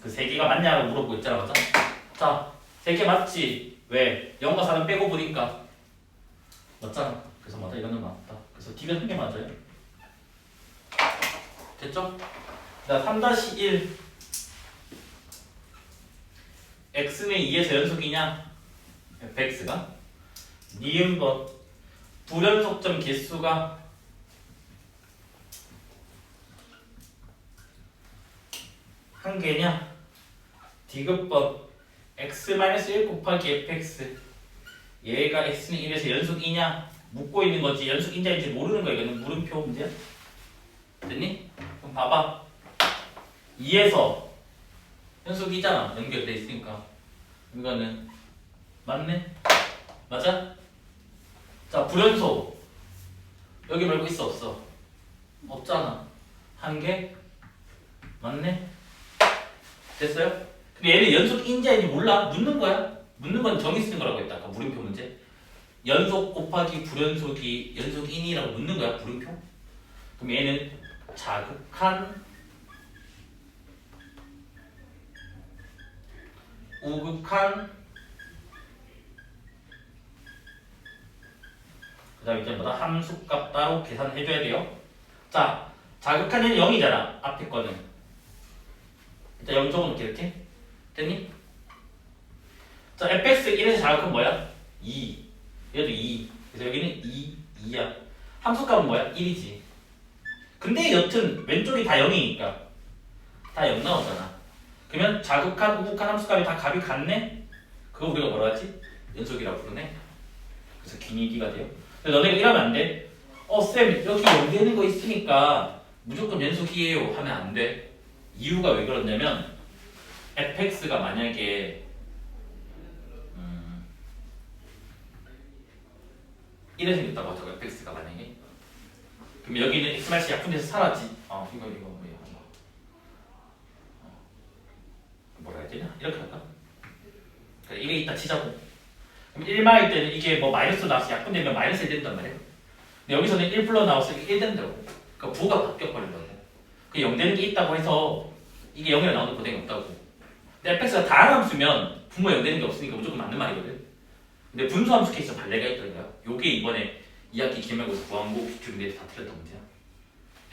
그 3개가 맞냐고 물어보고 있잖아. 맞아? 자, 3개 맞지? 왜? 0과 4는 빼고 보니까 맞잖아. 그래서 맞아. 이거는 맞다. 그래서 D가 1개 맞아요. 됐죠? 자, 3-1 x는 2에서 연속이냐? fx가 니은번 불연속점 개수가 한 개냐? 디귿법 x-1 곱하기 fx 얘가 x는 1에서 연속 2냐? 묻고 있는 거지 연속 인자인지 모르는 거야. 이거는 물음표 문제야. 됐니? 그럼 봐봐 2에서 연속 2잖아. 연결돼 있으니까 이거는 맞네? 맞아? 자 불연속 여기 말고 있어 없어? 없잖아. 한 개? 맞네? 됐어요? 근데 얘는 연속 인자인지 몰라? 묻는 거야. 묻는 건 정의 쓰는 거라고 했다. 아까 물음표 문제. 연속 곱하기 불연속이 연속인이라고 묻는 거야. 물음표. 그럼 얘는 자극한 우극한 그 다음에 이제 뭐다? 함수값 따로 계산해줘야 돼요. 자 자극한 얘는 0이잖아. 앞에 거는 일단 0 적어놓게 이렇게 됐니? 자 fx 1에서 자극한 뭐야? 2 얘도 2 그래서 여기는 2야 함수값은 뭐야? 1이지 근데 여튼 왼쪽이 다 0이니까 다 0 나오잖아. 그러면 자극한 우극한 함수값이 다 값이 같네? 그거 우리가 뭐라 하지? 연속이라고 부르네. 그래서 기니 D가 돼요. 근데 너네가 이러면 안 돼. 쌤 여기 0 되는 거 있으니까 무조건 연속이에요 하면 안 돼. 이유가 왜 그러냐면 fx가 만약에 1에 생겼다고 하자고. fx가 만약에 그럼 여기는 x-이 약분돼서 사라지. 이거 뭐야? 뭐라 해야 되냐? 이렇게 할까? 그래, 이게 있다 치자고. 그럼 1마일 때는 이게 뭐 마이너스 나와서 약분되면 마이너스 1 된단 말이에요. 근데 여기서는 1 플러스 나왔으니까 1 된다고. 그러니까 부호가 바뀌어버린다고. 그 0 되는 게 있다고 해서 이게 0이라 나오는 보장이 없다고. 근데 fx가 다른 함수면 분모 0 되는 게 없으니까 무조건 맞는 말이거든. 근데 분수함수 케이스 발레가 있더라고요. 요게 이번에 2학기 기말고사 구항고 기출인데 다 틀렸던 문제야.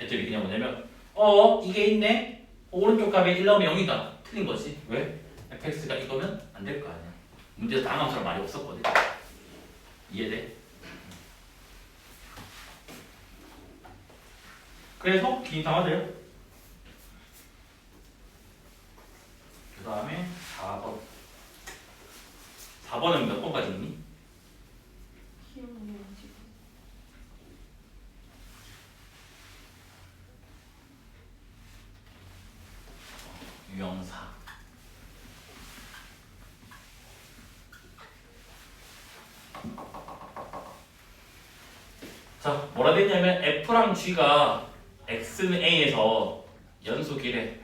애들이 그냥 뭐냐면 이게 있네? 오른쪽 값에 1 나오면 0이다. 틀린 거지. 왜? fx가 이거면 안 될 거 아니야. 문제에서 다음 함수랑 말이 없었거든. 이해돼? 그래서 기인 당하세요. 그 다음에 4번 4번은 몇 번까지 있니? 유형사 자 뭐라 됐냐면 F랑 G가 X는 A에서 연속이래.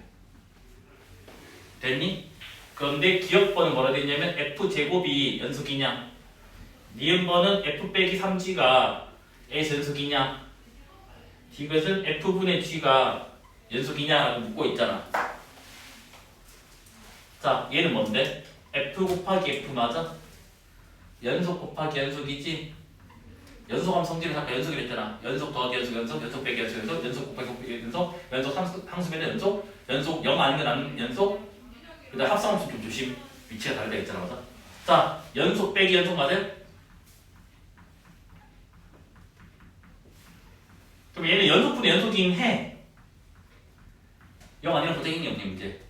됐니? 그런데 기억번은 뭐라 됐냐면 F제곱이 연속이냐 니은번은 F 빼기 3G가 A에서 연속이냐 디귿은 F분의 G가 연속이냐라고 묻고 있잖아. 자 얘는 뭔데? F 곱하기 F 맞아? 연속 곱하기 연속이지? 연속하면 성질을 아까 연속이 됐잖아. 연속 더하기 연속 연속 빼기 연속 연속 곱하기 곱하기 연속 함수면 연속 0 아닌 건 아닌 연속 그 다음 합성함수 좀 조심. 위치가 다르다 했잖아. 맞아? 자 연속 빼기 연속 맞아요? 그럼 얘는 연속분의 연속이긴 해. 0 아니란 보장이 있니 없니 문제?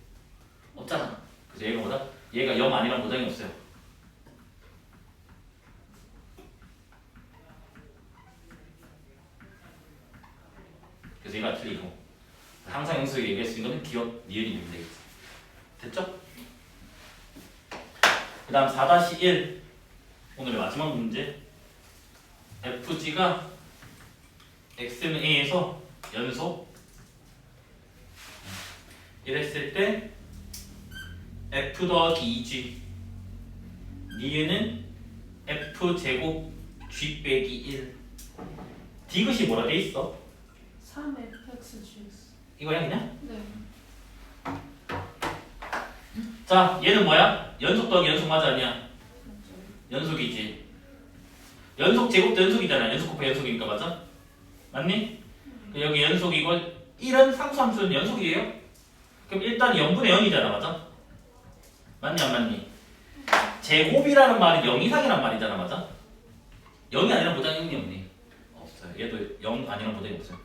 없잖아. 그래서 얘가 뭐다? 얘가 0 아니란 보장이 없어요. 그래서 얘가 틀리고 항상 영수에게 얘기할 수 있는 거는 기억, 니은이 되면 되겠지. 됐죠? 그 다음 4-1 오늘의 마지막 문제. FG가 X는 A에서 연속 이랬을 때 F 더하기 2G 니은은 F제곱 G 빼기 1 디귿이 뭐라 돼 있어? 3fxgs. 이거야 그냥? 네. 자 얘는 뭐야? 연속 더하기 연속 맞아 아니야? 연속이지. 연속 제곱도 연속이잖아. 연속 곱하기 연속이니까 맞아? 맞니? 여기 연속이고 1은 상수함수는 연속이에요? 그럼 일단 0분의 0이잖아. 맞아? 맞니 안 맞니? 제곱이라는 말이 0 이상이란 말이잖아. 맞아? 0이 아니라 보장이 있니 없니? 없어요. 얘도 0 아니라 보장이 없어요.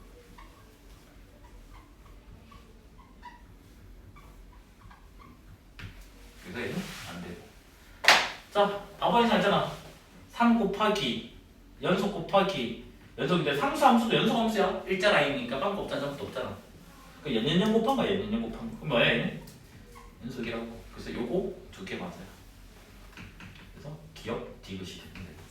되고 얘는 안 되고. 자, 답안이 잘잖아. 3 곱하기 연속 곱하기 연속인데 상수 함수도 연속 함수야. 일자 라인이니까 빵꾸 없잖아. 점도 없잖아. 그 연연연 곱한 거야. 연연연 곱한 거. 그럼 뭐야 얘는? 연속이라고. 그래서 요거 두 개 맞아요. 그래서 기억 디귿이 됩니다.